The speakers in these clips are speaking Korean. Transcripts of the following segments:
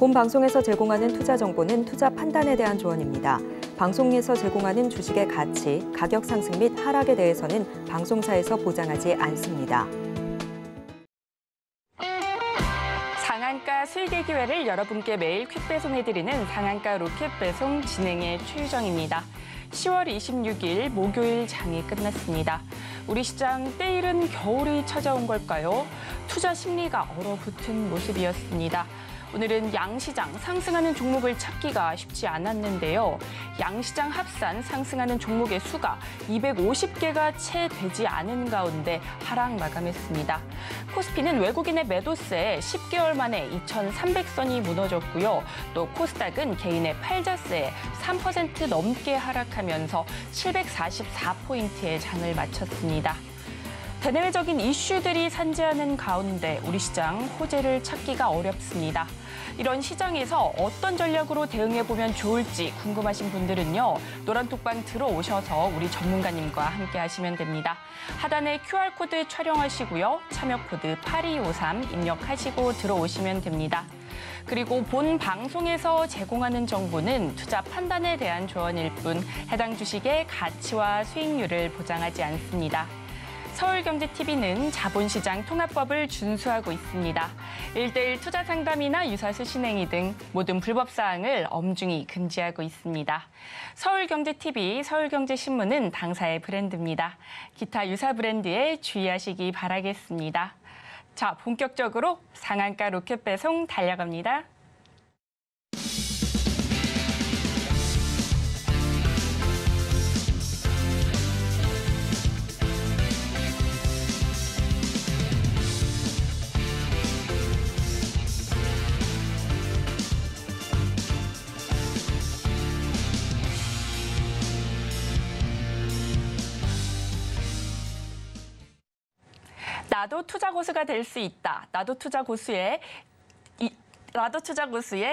본 방송에서 제공하는 투자 정보는 투자 판단에 대한 조언입니다. 방송에서 제공하는 주식의 가치, 가격 상승 및 하락에 대해서는 방송사에서 보장하지 않습니다. 상한가 수익의 기회를 여러분께 매일 퀵 배송해드리는 상한가 로켓 배송 진행의 최유정입니다. 10월 26일 목요일 장이 끝났습니다. 우리 시장 때이른 겨울이 찾아온 걸까요? 투자 심리가 얼어붙은 모습이었습니다. 오늘은 양시장 상승하는 종목을 찾기가 쉽지 않았는데요. 양시장 합산 상승하는 종목의 수가 250개가 채 되지 않은 가운데 하락 마감했습니다. 코스피는 외국인의 매도세에 10개월 만에 2,300선이 무너졌고요. 또 코스닥은 개인의 팔자세에 3% 넘게 하락하면서 744포인트의 장을 마쳤습니다. 대내외적인 이슈들이 산재하는 가운데 우리 시장 호재를 찾기가 어렵습니다. 이런 시장에서 어떤 전략으로 대응해보면 좋을지 궁금하신 분들은요. 노란톡방 들어오셔서 우리 전문가님과 함께 하시면 됩니다. 하단에 QR코드 촬영하시고요. 참여코드 8253 입력하시고 들어오시면 됩니다. 그리고 본 방송에서 제공하는 정보는 투자 판단에 대한 조언일 뿐 해당 주식의 가치와 수익률을 보장하지 않습니다. 서울경제TV는 자본시장 통합법을 준수하고 있습니다. 1:1 투자 상담이나 유사수 신행위 등 모든 불법 사항을 엄중히 금지하고 있습니다. 서울경제TV, 서울경제신문은 당사의 브랜드입니다. 기타 유사 브랜드에 주의하시기 바라겠습니다. 자, 본격적으로 상한가 로켓 배송 달려갑니다. 나도 투자 고수가 될 수 있다. 나도 투자 고수의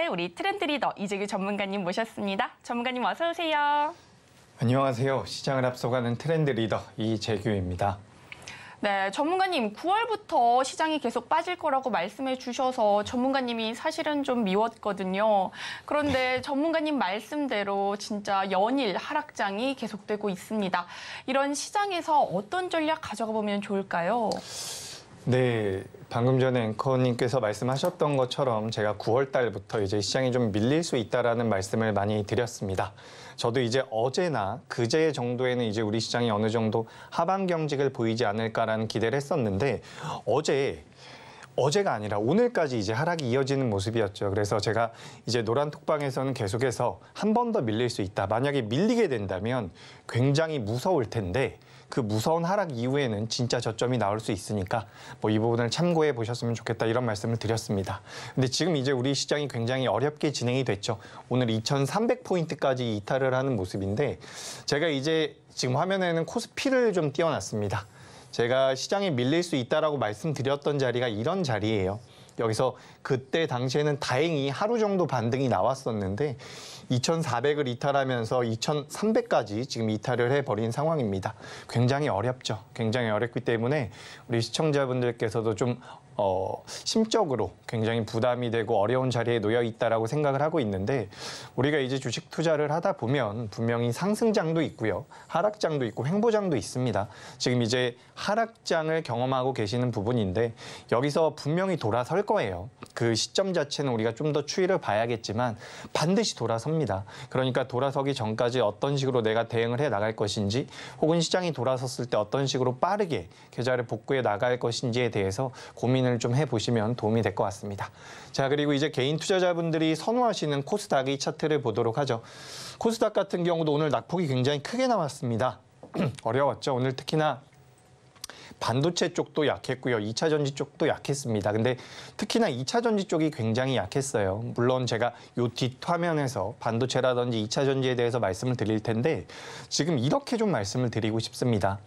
우리 트렌드 리더 이재규 전문가님 모셨습니다. 전문가님 어서 오세요. 안녕하세요. 시장을 앞서가는 트렌드 리더 이재규입니다. 네, 전문가님 9월부터 시장이 계속 빠질 거라고 말씀해 주셔서 전문가님이 사실은 좀 미웠거든요. 그런데 전문가님 말씀대로 진짜 연일 하락장이 계속되고 있습니다. 이런 시장에서 어떤 전략 가져가 보면 좋을까요? 네, 방금 전에 앵커님께서 말씀하셨던 것처럼 제가 9월 달부터 이제 시장이 좀 밀릴 수 있다라는 말씀을 많이 드렸습니다. 저도 이제 어제나 그제 정도에는 이제 우리 시장이 어느 정도 하방 경직을 보이지 않을까라는 기대를 했었는데 어제가 아니라 오늘까지 이제 하락이 이어지는 모습이었죠. 그래서 제가 이제 노란톡방에서는 계속해서 한 번 더 밀릴 수 있다. 만약에 밀리게 된다면 굉장히 무서울 텐데 그 무서운 하락 이후에는 진짜 저점이 나올 수 있으니까 뭐 이 부분을 참고해 보셨으면 좋겠다 이런 말씀을 드렸습니다. 근데 지금 이제 우리 시장이 굉장히 어렵게 진행이 됐죠. 오늘 2,300포인트까지 이탈을 하는 모습인데 제가 이제 지금 화면에는 코스피를 좀 띄워놨습니다. 제가 시장이 밀릴 수 있다라고 말씀드렸던 자리가 이런 자리예요. 여기서 그때 당시에는 다행히 하루 정도 반등이 나왔었는데 2,400을 이탈하면서 2,300까지 지금 이탈을 해버린 상황입니다. 굉장히 어렵죠. 굉장히 어렵기 때문에 우리 시청자분들께서도 좀 심적으로 굉장히 부담이 되고 어려운 자리에 놓여 있다라고 생각을 하고 있는데 우리가 이제 주식 투자를 하다 보면 분명히 상승장도 있고요. 하락장도 있고 횡보장도 있습니다. 지금 이제 하락장을 경험하고 계시는 부분인데 여기서 분명히 돌아설 거예요. 그 시점 자체는 우리가 좀 더 추이를 봐야겠지만 반드시 돌아섭니다. 그러니까 돌아서기 전까지 어떤 식으로 내가 대응을 해 나갈 것인지 혹은 시장이 돌아섰을 때 어떤 식으로 빠르게 계좌를 복구해 나갈 것인지에 대해서 고민을 좀 해보시면 도움이 될 것 같습니다. 자, 그리고 이제 개인 투자자분들이 선호하시는 코스닥의 차트를 보도록 하죠. 코스닥 같은 경우도 오늘 낙폭이 굉장히 크게 나왔습니다. 어려웠죠. 오늘 특히나 반도체 쪽도 약했고요. 2차 전지 쪽도 약했습니다. 근데 특히나 2차 전지 쪽이 굉장히 약했어요. 물론 제가 요 뒷화면에서 반도체라든지 2차 전지에 대해서 말씀을 드릴 텐데 지금 이렇게 좀 말씀을 드리고 싶습니다.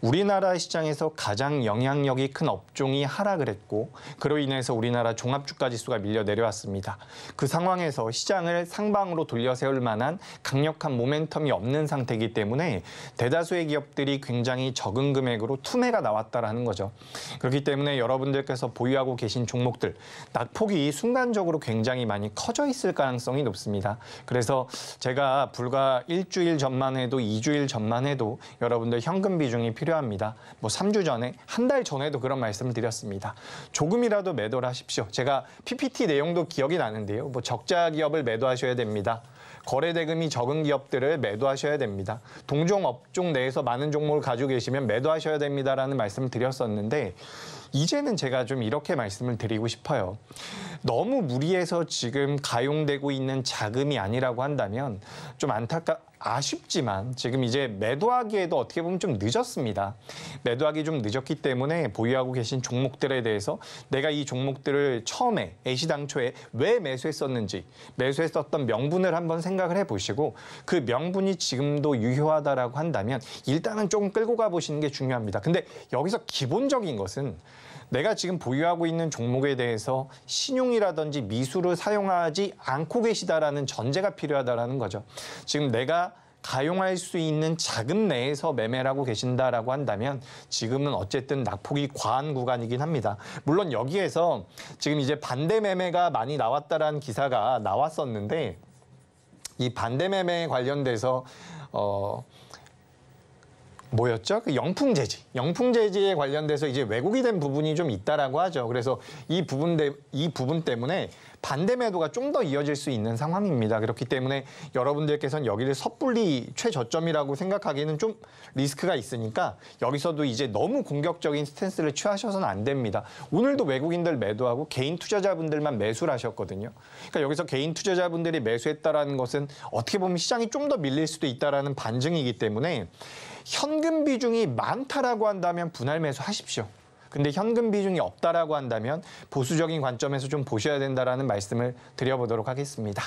우리나라 시장에서 가장 영향력이 큰 업종이 하락을 했고 그로 인해서 우리나라 종합주가 지수가 밀려 내려왔습니다. 그 상황에서 시장을 상방으로 돌려 세울 만한 강력한 모멘텀이 없는 상태이기 때문에 대다수의 기업들이 굉장히 적은 금액으로 투매가 나왔다라는 거죠. 그렇기 때문에 여러분들께서 보유하고 계신 종목들 낙폭이 순간적으로 굉장히 많이 커져 있을 가능성이 높습니다. 그래서 제가 불과 일주일 전만 해도 2주일 전만 해도 여러분들 현금 비중이 필요합니다. 뭐 3주 전에 한 달 전에도 그런 말씀을 드렸습니다. 조금이라도 매도를 하십시오. 제가 PPT 내용도 기억이 나는데요. 뭐 적자 기업을 매도하셔야 됩니다. 거래 대금이 적은 기업들을 매도하셔야 됩니다. 동종 업종 내에서 많은 종목을 가지고 계시면 매도하셔야 됩니다라는 말씀을 드렸었는데 이제는 제가 좀 이렇게 말씀을 드리고 싶어요. 너무 무리해서 지금 가용되고 있는 자금이 아니라고 한다면 좀 아쉽지만 지금 이제 매도하기에도 어떻게 보면 좀 늦었습니다. 매도하기 좀 늦었기 때문에 보유하고 계신 종목들에 대해서 내가 이 종목들을 처음에 애시당초에 왜 매수했었는지 매수했었던 명분을 한번 생각을 해보시고 그 명분이 지금도 유효하다라고 한다면 일단은 조금 끌고 가보시는 게 중요합니다. 근데 여기서 기본적인 것은 내가 지금 보유하고 있는 종목에 대해서 신용이라든지 미수를 사용하지 않고 계시다라는 전제가 필요하다라는 거죠. 지금 내가 가용할 수 있는 자금 내에서 매매를 하고 계신다라고 한다면 지금은 어쨌든 낙폭이 과한 구간이긴 합니다. 물론 여기에서 지금 이제 반대 매매가 많이 나왔다라는 기사가 나왔었는데 이 반대 매매에 관련돼서 뭐였죠? 그 영풍재지에 관련돼서 이제 왜곡이 된 부분이 좀 있다라고 하죠. 그래서 이 부분 때문에 반대 매도가 좀 더 이어질 수 있는 상황입니다. 그렇기 때문에 여러분들께서는 여기를 섣불리 최저점이라고 생각하기에는 좀 리스크가 있으니까 여기서도 이제 너무 공격적인 스탠스를 취하셔서는 안 됩니다. 오늘도 외국인들 매도하고 개인 투자자분들만 매수를 하셨거든요. 그러니까 여기서 개인 투자자분들이 매수했다라는 것은 어떻게 보면 시장이 좀 더 밀릴 수도 있다라는 반증이기 때문에 현금 비중이 많다라고 한다면 분할 매수하십시오. 근데 현금 비중이 없다라고 한다면 보수적인 관점에서 좀 보셔야 된다라는 말씀을 드려보도록 하겠습니다.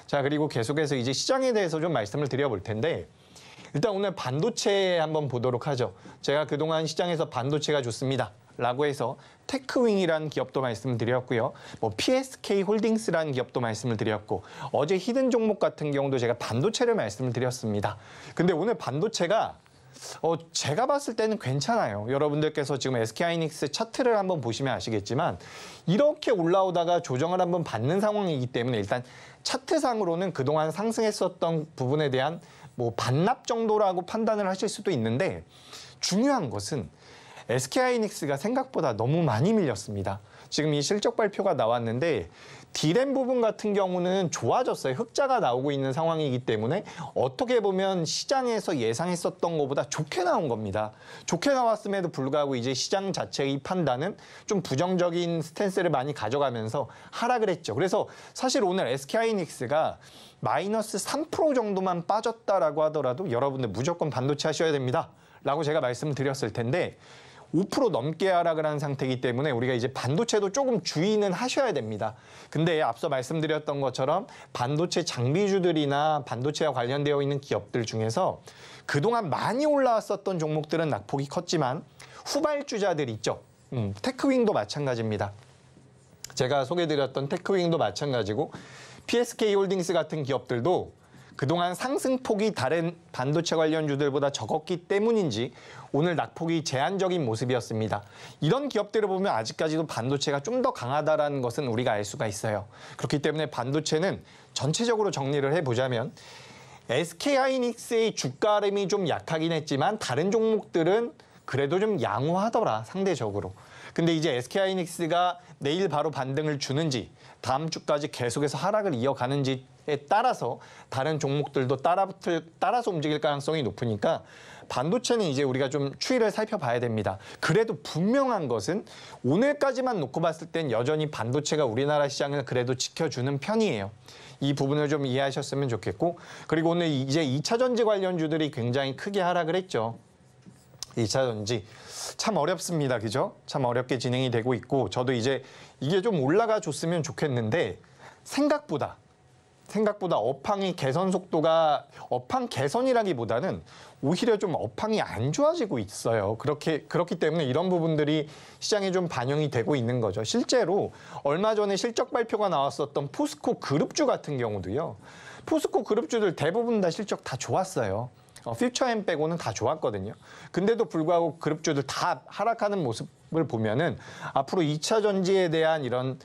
자, 그리고 계속해서 이제 시장에 대해서 좀 말씀을 드려볼 텐데 일단 오늘 반도체 한번 보도록 하죠. 제가 그동안 시장에서 반도체가 좋습니다 라고 해서 테크윙이라는 기업도 말씀을 드렸고요. 뭐 PSK 홀딩스라는 기업도 말씀을 드렸고 어제 히든 종목 같은 경우도 제가 반도체를 말씀을 드렸습니다. 근데 오늘 반도체가 제가 봤을 때는 괜찮아요. 여러분들께서 지금 SK하이닉스 차트를 한번 보시면 아시겠지만 이렇게 올라오다가 조정을 한번 받는 상황이기 때문에 일단 차트상으로는 그동안 상승했었던 부분에 대한 뭐 반납 정도라고 판단을 하실 수도 있는데 중요한 것은 SK하이닉스가 생각보다 너무 많이 밀렸습니다. 지금 이 실적 발표가 나왔는데 D램 부분 같은 경우는 좋아졌어요. 흑자가 나오고 있는 상황이기 때문에 어떻게 보면 시장에서 예상했었던 것보다 좋게 나온 겁니다. 좋게 나왔음에도 불구하고 이제 시장 자체의 판단은 좀 부정적인 스탠스를 많이 가져가면서 하락을 했죠. 그래서 사실 오늘 SK하이닉스가 마이너스 3% 정도만 빠졌다라고 하더라도 여러분들 무조건 반도체 하셔야 됩니다. 라고 제가 말씀을 드렸을 텐데 5% 넘게 하락을 한 상태이기 때문에 우리가 이제 반도체도 조금 주의는 하셔야 됩니다. 근데 앞서 말씀드렸던 것처럼 반도체 장비주들이나 반도체와 관련되어 있는 기업들 중에서 그동안 많이 올라왔었던 종목들은 낙폭이 컸지만 후발주자들 있죠. 테크윙도 마찬가지입니다. 제가 소개해드렸던 테크윙도 마찬가지고 PSK 홀딩스 같은 기업들도 그동안 상승폭이 다른 반도체 관련주들보다 적었기 때문인지 오늘 낙폭이 제한적인 모습이었습니다. 이런 기업들을 보면 아직까지도 반도체가 좀 더 강하다는 것은 우리가 알 수가 있어요. 그렇기 때문에 반도체는 전체적으로 정리를 해보자면 SK하이닉스의 주가 흐름이 좀 약하긴 했지만 다른 종목들은 그래도 좀 양호하더라, 상대적으로. 근데 이제 SK하이닉스가 내일 바로 반등을 주는지 다음 주까지 계속해서 하락을 이어가는지에 따라서 다른 종목들도 따라서 움직일 가능성이 높으니까 반도체는 이제 우리가 좀 추이를 살펴봐야 됩니다. 그래도 분명한 것은 오늘까지만 놓고 봤을 땐 여전히 반도체가 우리나라 시장을 그래도 지켜주는 편이에요. 이 부분을 좀 이해하셨으면 좋겠고, 그리고 오늘 이제 2차 전지 관련주들이 굉장히 크게 하락을 했죠. 2차 전지 참 어렵습니다. 그죠? 참 어렵게 진행이 되고 있고 저도 이제 이게 좀 올라가 줬으면 좋겠는데 생각보다 업황의 개선 속도가 업황 개선이라기보다는 오히려 좀 업황이 안 좋아지고 있어요. 그렇기 때문에 이런 부분들이 시장에 좀 반영이 되고 있는 거죠. 실제로 얼마 전에 실적 발표가 나왔었던 포스코 그룹주 같은 경우도요. 포스코 그룹주들 대부분 다 실적 다 좋았어요. 퓨처엠 빼고는 다 좋았거든요. 근데도 불구하고 그룹주들 다 하락하는 모습을 보면은 앞으로 2차 전지에 대한 이런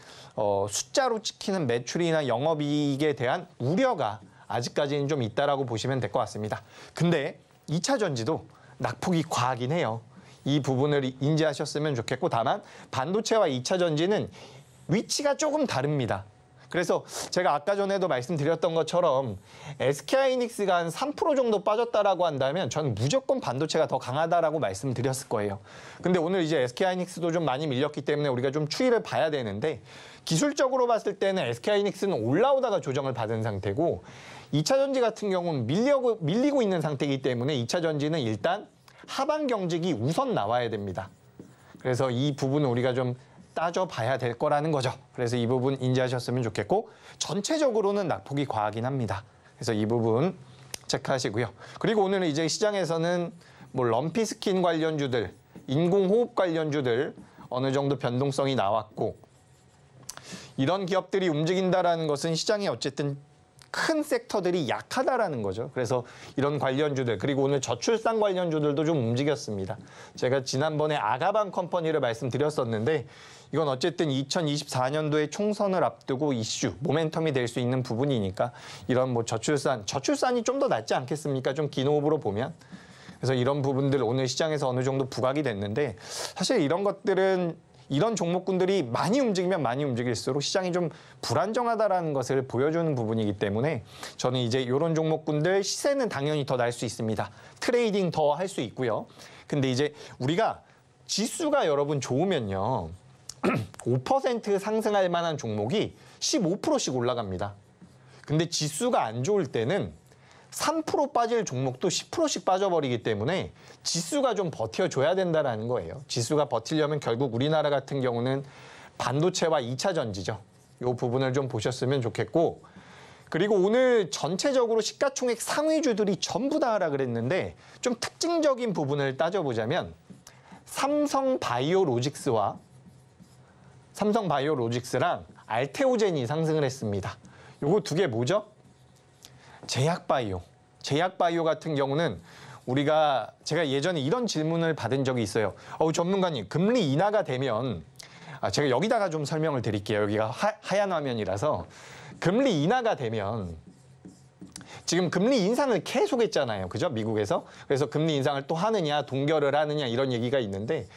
숫자로 찍히는 매출이나 영업이익에 대한 우려가 아직까지는 좀 있다라고 보시면 될 것 같습니다. 근데 2차 전지도 낙폭이 과하긴 해요. 이 부분을 인지하셨으면 좋겠고, 다만 반도체와 2차 전지는 위치가 조금 다릅니다. 그래서 제가 아까 전에도 말씀드렸던 것처럼 SK하이닉스가 한 3% 정도 빠졌다라고 한다면 저는 무조건 반도체가 더 강하다라고 말씀드렸을 거예요. 근데 오늘 이제 SK하이닉스도 좀 많이 밀렸기 때문에 우리가 좀 추이를 봐야 되는데, 기술적으로 봤을 때는 SK하이닉스는 올라오다가 조정을 받은 상태고 2차 전지 같은 경우는 밀리고 있는 상태이기 때문에 2차 전지는 일단 하방 경직이 우선 나와야 됩니다. 그래서 이 부분은 우리가 좀 따져봐야 될 거라는 거죠. 그래서 이 부분 인지하셨으면 좋겠고, 전체적으로는 낙폭이 과하긴 합니다. 그래서 이 부분 체크하시고요. 그리고 오늘은 이제 시장에서는 뭐 럼피 스킨 관련주들, 인공호흡 관련주들 어느 정도 변동성이 나왔고, 이런 기업들이 움직인다라는 것은 시장이 어쨌든 큰 섹터들이 약하다라는 거죠. 그래서 이런 관련주들, 그리고 오늘 저출산 관련주들도 좀 움직였습니다. 제가 지난번에 아가방 컴퍼니를 말씀드렸었는데, 이건 어쨌든 2024년도에 총선을 앞두고 이슈, 모멘텀이 될 수 있는 부분이니까 이런 뭐 저출산이 좀 더 낫지 않겠습니까? 좀 긴 호흡으로 보면. 그래서 이런 부분들 오늘 시장에서 어느 정도 부각이 됐는데, 사실 이런 것들은 이런 종목군들이 많이 움직이면 많이 움직일수록 시장이 좀 불안정하다라는 것을 보여주는 부분이기 때문에 저는 이제 이런 종목군들 시세는 당연히 더 날 수 있습니다. 트레이딩 더 할 수 있고요. 근데 이제 우리가 지수가 여러분 좋으면요, 5% 상승할 만한 종목이 15%씩 올라갑니다. 근데 지수가 안 좋을 때는 3% 빠질 종목도 10%씩 빠져버리기 때문에 지수가 좀 버텨줘야 된다는 거예요. 지수가 버티려면 결국 우리나라 같은 경우는 반도체와 2차 전지죠. 이 부분을 좀 보셨으면 좋겠고, 그리고 오늘 전체적으로 시가총액 상위주들이 전부 다 하락을 했는데 좀 특징적인 부분을 따져보자면 삼성바이오로직스랑 알테오젠이 상승을 했습니다. 요거 두 개 뭐죠? 제약바이오 같은 경우는 제가 예전에 이런 질문을 받은 적이 있어요. 전문가님, 금리 인하가 되면, 제가 여기다가 좀 설명을 드릴게요. 여기가 하얀 화면이라서. 금리 인하가 되면, 지금 금리 인상을 계속 했잖아요. 그죠? 미국에서. 그래서 금리 인상을 또 하느냐, 동결을 하느냐, 이런 얘기가 있는데,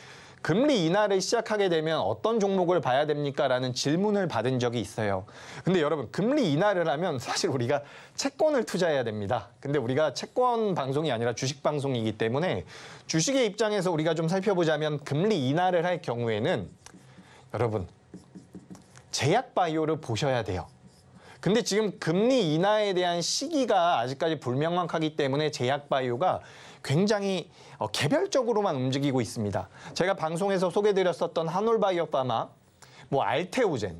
금리 인하를 시작하게 되면 어떤 종목을 봐야 됩니까? 라는 질문을 받은 적이 있어요. 근데 여러분, 금리 인하를 하면 사실 우리가 채권을 투자해야 됩니다. 근데 우리가 채권 방송이 아니라 주식 방송이기 때문에 주식의 입장에서 우리가 좀 살펴보자면, 금리 인하를 할 경우에는 여러분, 제약바이오를 보셔야 돼요. 근데 지금 금리 인하에 대한 시기가 아직까지 불명확하기 때문에 제약바이오가 굉장히 개별적으로만 움직이고 있습니다. 제가 방송에서 소개드렸었던 한올바이오파마, 뭐 알테오젠,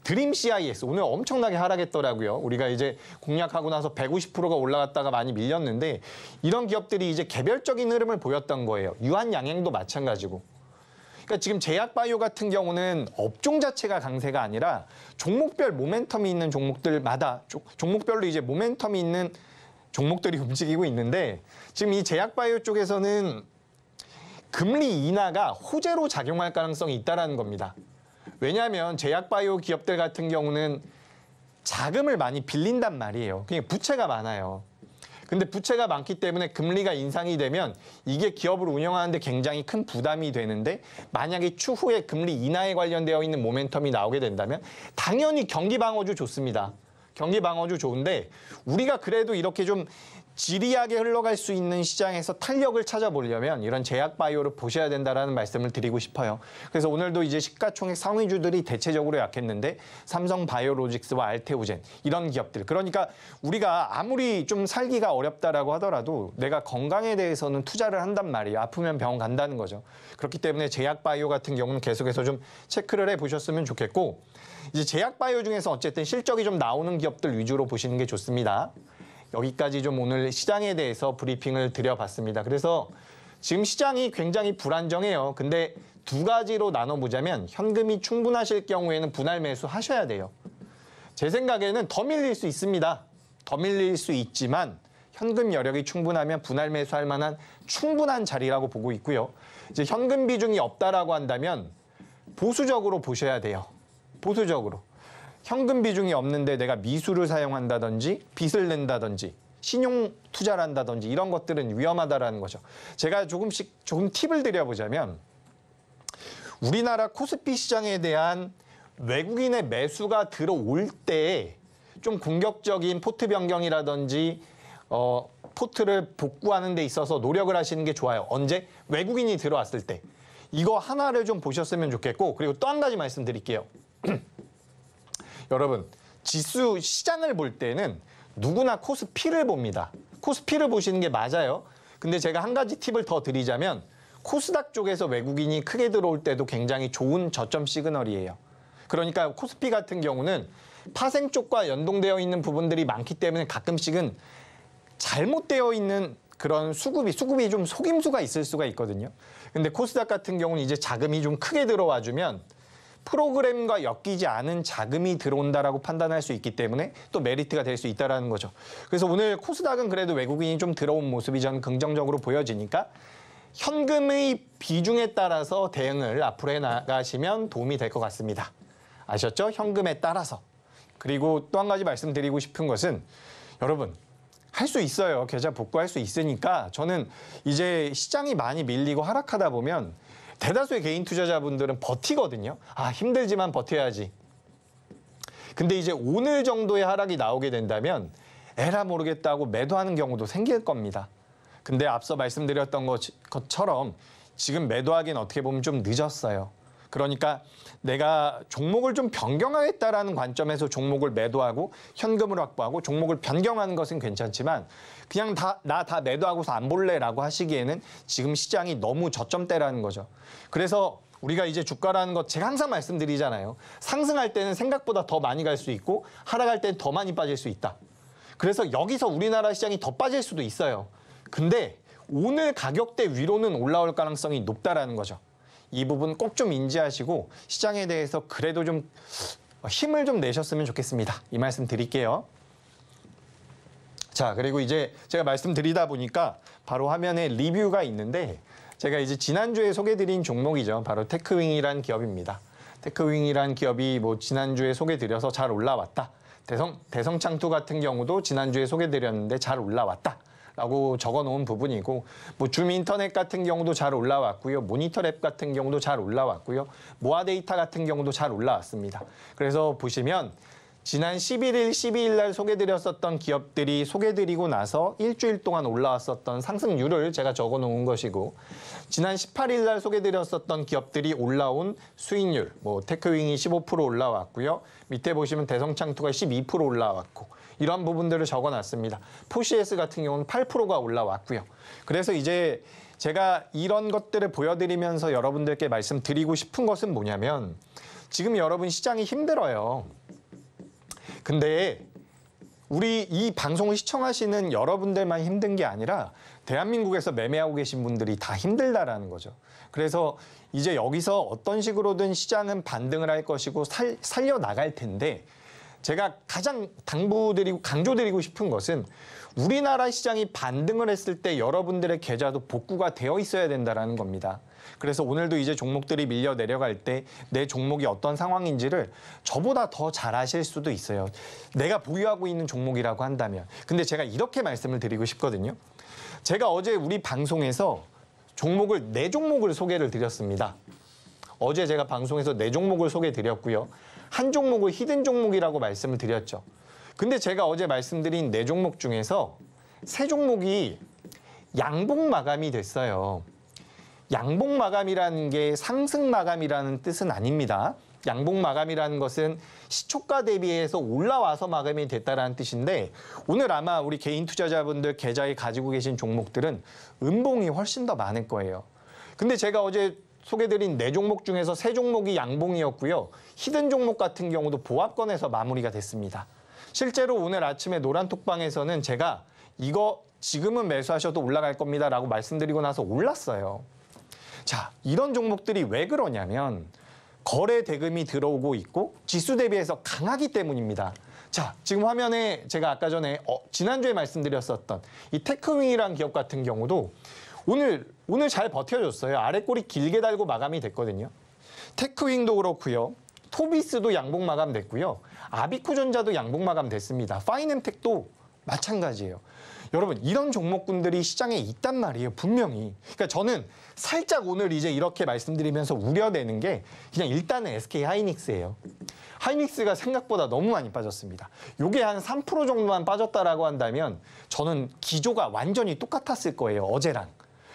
드림CIS 오늘 엄청나게 하락했더라고요. 우리가 이제 공략하고 나서 150%가 올라갔다가 많이 밀렸는데, 이런 기업들이 이제 개별적인 흐름을 보였던 거예요. 유한양행도 마찬가지고. 그러니까 지금 제약바이오 같은 경우는 업종 자체가 강세가 아니라 종목별 모멘텀이 있는 종목들마다 종목별로 이제 모멘텀이 있는 종목들이 움직이고 있는데, 지금 이 제약바이오 쪽에서는 금리 인하가 호재로 작용할 가능성이 있다는 겁니다. 왜냐하면 제약바이오 기업들 같은 경우는 자금을 많이 빌린단 말이에요. 그냥 부채가 많아요. 근데 부채가 많기 때문에 금리가 인상이 되면 이게 기업을 운영하는데 굉장히 큰 부담이 되는데, 만약에 추후에 금리 인하에 관련되어 있는 모멘텀이 나오게 된다면 당연히 경기 방어주 좋습니다. 경기 방어주 좋은데, 우리가 그래도 이렇게 좀 지리하게 흘러갈 수 있는 시장에서 탄력을 찾아보려면 이런 제약바이오를 보셔야 된다는 말씀을 드리고 싶어요. 그래서 오늘도 이제 시가총액 상위주들이 대체적으로 약했는데, 삼성바이오로직스와 알테오젠 이런 기업들, 그러니까 우리가 아무리 좀 살기가 어렵다라고 하더라도 내가 건강에 대해서는 투자를 한단 말이에요. 아프면 병원 간다는 거죠. 그렇기 때문에 제약바이오 같은 경우는 계속해서 좀 체크를 해보셨으면 좋겠고, 이제 제약바이오 중에서 어쨌든 실적이 좀 나오는 기업들 위주로 보시는 게 좋습니다. 여기까지 좀 오늘 시장에 대해서 브리핑을 드려봤습니다. 그래서 지금 시장이 굉장히 불안정해요. 근데 두 가지로 나눠보자면, 현금이 충분하실 경우에는 분할 매수 하셔야 돼요. 제 생각에는 더 밀릴 수 있습니다. 더 밀릴 수 있지만 현금 여력이 충분하면 분할 매수할 만한 충분한 자리라고 보고 있고요. 이제 현금 비중이 없다라고 한다면 보수적으로 보셔야 돼요. 보수적으로. 현금 비중이 없는데 내가 미수를 사용한다든지 빚을 낸다든지 신용 투자를 한다든지 이런 것들은 위험하다라는 거죠. 제가 조금 팁을 드려보자면 우리나라 코스피 시장에 대한 외국인의 매수가 들어올 때 좀 공격적인 포트 변경이라든지 포트를 복구하는 데 있어서 노력을 하시는 게 좋아요. 언제? 외국인이 들어왔을 때. 이거 하나를 좀 보셨으면 좋겠고, 그리고 또 한 가지 말씀드릴게요. 여러분, 지수 시장을 볼 때는 누구나 코스피를 봅니다. 코스피를 보시는 게 맞아요. 근데 제가 한 가지 팁을 더 드리자면 코스닥 쪽에서 외국인이 크게 들어올 때도 굉장히 좋은 저점 시그널이에요. 그러니까 코스피 같은 경우는 파생 쪽과 연동되어 있는 부분들이 많기 때문에 가끔씩은 잘못되어 있는 그런 수급이 좀 속임수가 있을 수가 있거든요. 근데 코스닥 같은 경우는 이제 자금이 좀 크게 들어와주면 프로그램과 엮이지 않은 자금이 들어온다라고 판단할 수 있기 때문에 또 메리트가 될 수 있다는 거죠. 그래서 오늘 코스닥은 그래도 외국인이 좀 들어온 모습이 저는 긍정적으로 보여지니까 현금의 비중에 따라서 대응을 앞으로 해나가시면 도움이 될 것 같습니다. 아셨죠? 현금에 따라서. 그리고 또 한 가지 말씀드리고 싶은 것은 여러분 할 수 있어요. 계좌 복구할 수 있으니까 저는 이제 시장이 많이 밀리고 하락하다 보면 대다수의 개인 투자자분들은 버티거든요. 아, 힘들지만 버텨야지. 근데 이제 오늘 정도의 하락이 나오게 된다면 에라 모르겠다고 매도하는 경우도 생길 겁니다. 근데 앞서 말씀드렸던 것처럼 지금 매도하기는 어떻게 보면 좀 늦었어요. 그러니까 내가 종목을 좀 변경하겠다라는 관점에서 종목을 매도하고 현금을 확보하고 종목을 변경하는 것은 괜찮지만 그냥 나 다 매도하고서 안 볼래라고 하시기에는 지금 시장이 너무 저점대라는 거죠. 그래서 우리가 이제 주가라는 것 제가 항상 말씀드리잖아요. 상승할 때는 생각보다 더 많이 갈 수 있고 하락할 때는 더 많이 빠질 수 있다. 그래서 여기서 우리나라 시장이 더 빠질 수도 있어요. 근데 오늘 가격대 위로는 올라올 가능성이 높다라는 거죠. 이 부분 꼭 좀 인지하시고 시장에 대해서 그래도 좀 힘을 좀 내셨으면 좋겠습니다. 이 말씀 드릴게요. 자, 그리고 이제 제가 말씀드리다 보니까 바로 화면에 리뷰가 있는데 제가 이제 지난주에 소개드린 종목이죠. 바로 테크윙이라는 기업입니다. 테크윙이라는 기업이 뭐 지난주에 소개드려서 잘 올라왔다. 대성창투 같은 경우도 지난주에 소개드렸는데 잘 올라왔다. 라고 적어놓은 부분이고 뭐 줌인터넷 같은 경우도 잘 올라왔고요. 모니터랩 같은 경우도 잘 올라왔고요. 모아데이터 같은 경우도 잘 올라왔습니다. 그래서 보시면 지난 11일, 12일 날 소개드렸었던 기업들이 소개드리고 나서 일주일 동안 올라왔었던 상승률을 제가 적어놓은 것이고 지난 18일 날 소개드렸었던 기업들이 올라온 수익률, 뭐 테크윙이 15% 올라왔고요. 밑에 보시면 대성창투가 12% 올라왔고 이런 부분들을 적어놨습니다. 포시에스 같은 경우는 8%가 올라왔고요. 그래서 이제 제가 이런 것들을 보여드리면서 여러분들께 말씀드리고 싶은 것은 뭐냐면 지금 여러분 시장이 힘들어요. 근데 우리 이 방송을 시청하시는 여러분들만 힘든 게 아니라 대한민국에서 매매하고 계신 분들이 다 힘들다라는 거죠. 그래서 이제 여기서 어떤 식으로든 시장은 반등을 할 것이고 살려나갈 텐데 제가 가장 강조드리고 싶은 것은 우리나라 시장이 반등을 했을 때 여러분들의 계좌도 복구가 되어 있어야 된다는 겁니다. 그래서 오늘도 이제 종목들이 밀려 내려갈 때 내 종목이 어떤 상황인지를 저보다 더 잘 아실 수도 있어요. 내가 보유하고 있는 종목이라고 한다면. 근데 제가 이렇게 말씀을 드리고 싶거든요. 제가 어제 우리 방송에서 네 종목을 소개를 드렸습니다. 어제 제가 방송에서 4종목을 소개드렸고요. 한 종목을 히든 종목이라고 말씀을 드렸죠. 근데 제가 어제 말씀드린 4종목 중에서 3종목이 양봉 마감이 됐어요. 양봉 마감이라는 게 상승 마감이라는 뜻은 아닙니다. 양봉 마감이라는 것은 시초가 대비해서 올라와서 마감이 됐다는 뜻인데 오늘 아마 우리 개인 투자자분들 계좌에 가지고 계신 종목들은 음봉이 훨씬 더 많을 거예요. 근데 제가 어제 소개드린 4종목 중에서 3종목이 양봉이었고요. 히든 종목 같은 경우도 보합권에서 마무리가 됐습니다. 실제로 오늘 아침에 노란톡방에서는 제가 이거 지금은 매수하셔도 올라갈 겁니다 라고 말씀드리고 나서 올랐어요. 자, 이런 종목들이 왜 그러냐면 거래 대금이 들어오고 있고 지수 대비해서 강하기 때문입니다. 자, 지금 화면에 제가 아까 전에 지난주에 말씀드렸었던 이 테크윙이라는 기업 같은 경우도 오늘 잘 버텨줬어요. 아래 꼬리 길게 달고 마감이 됐거든요. 테크윙도 그렇고요. 토비스도 양봉 마감됐고요. 아비코전자도 양봉 마감됐습니다. 파이nem텍도 마찬가지예요. 여러분, 이런 종목군들이 시장에 있단 말이에요. 분명히. 그러니까 저는 살짝 오늘 이제 이렇게 말씀드리면서 우려되는 게 그냥 일단은 SK 하이닉스예요. 하이닉스가 생각보다 너무 많이 빠졌습니다. 요게 한 3% 정도만 빠졌다라고 한다면 저는 기조가 완전히 똑같았을 거예요. 어제랑.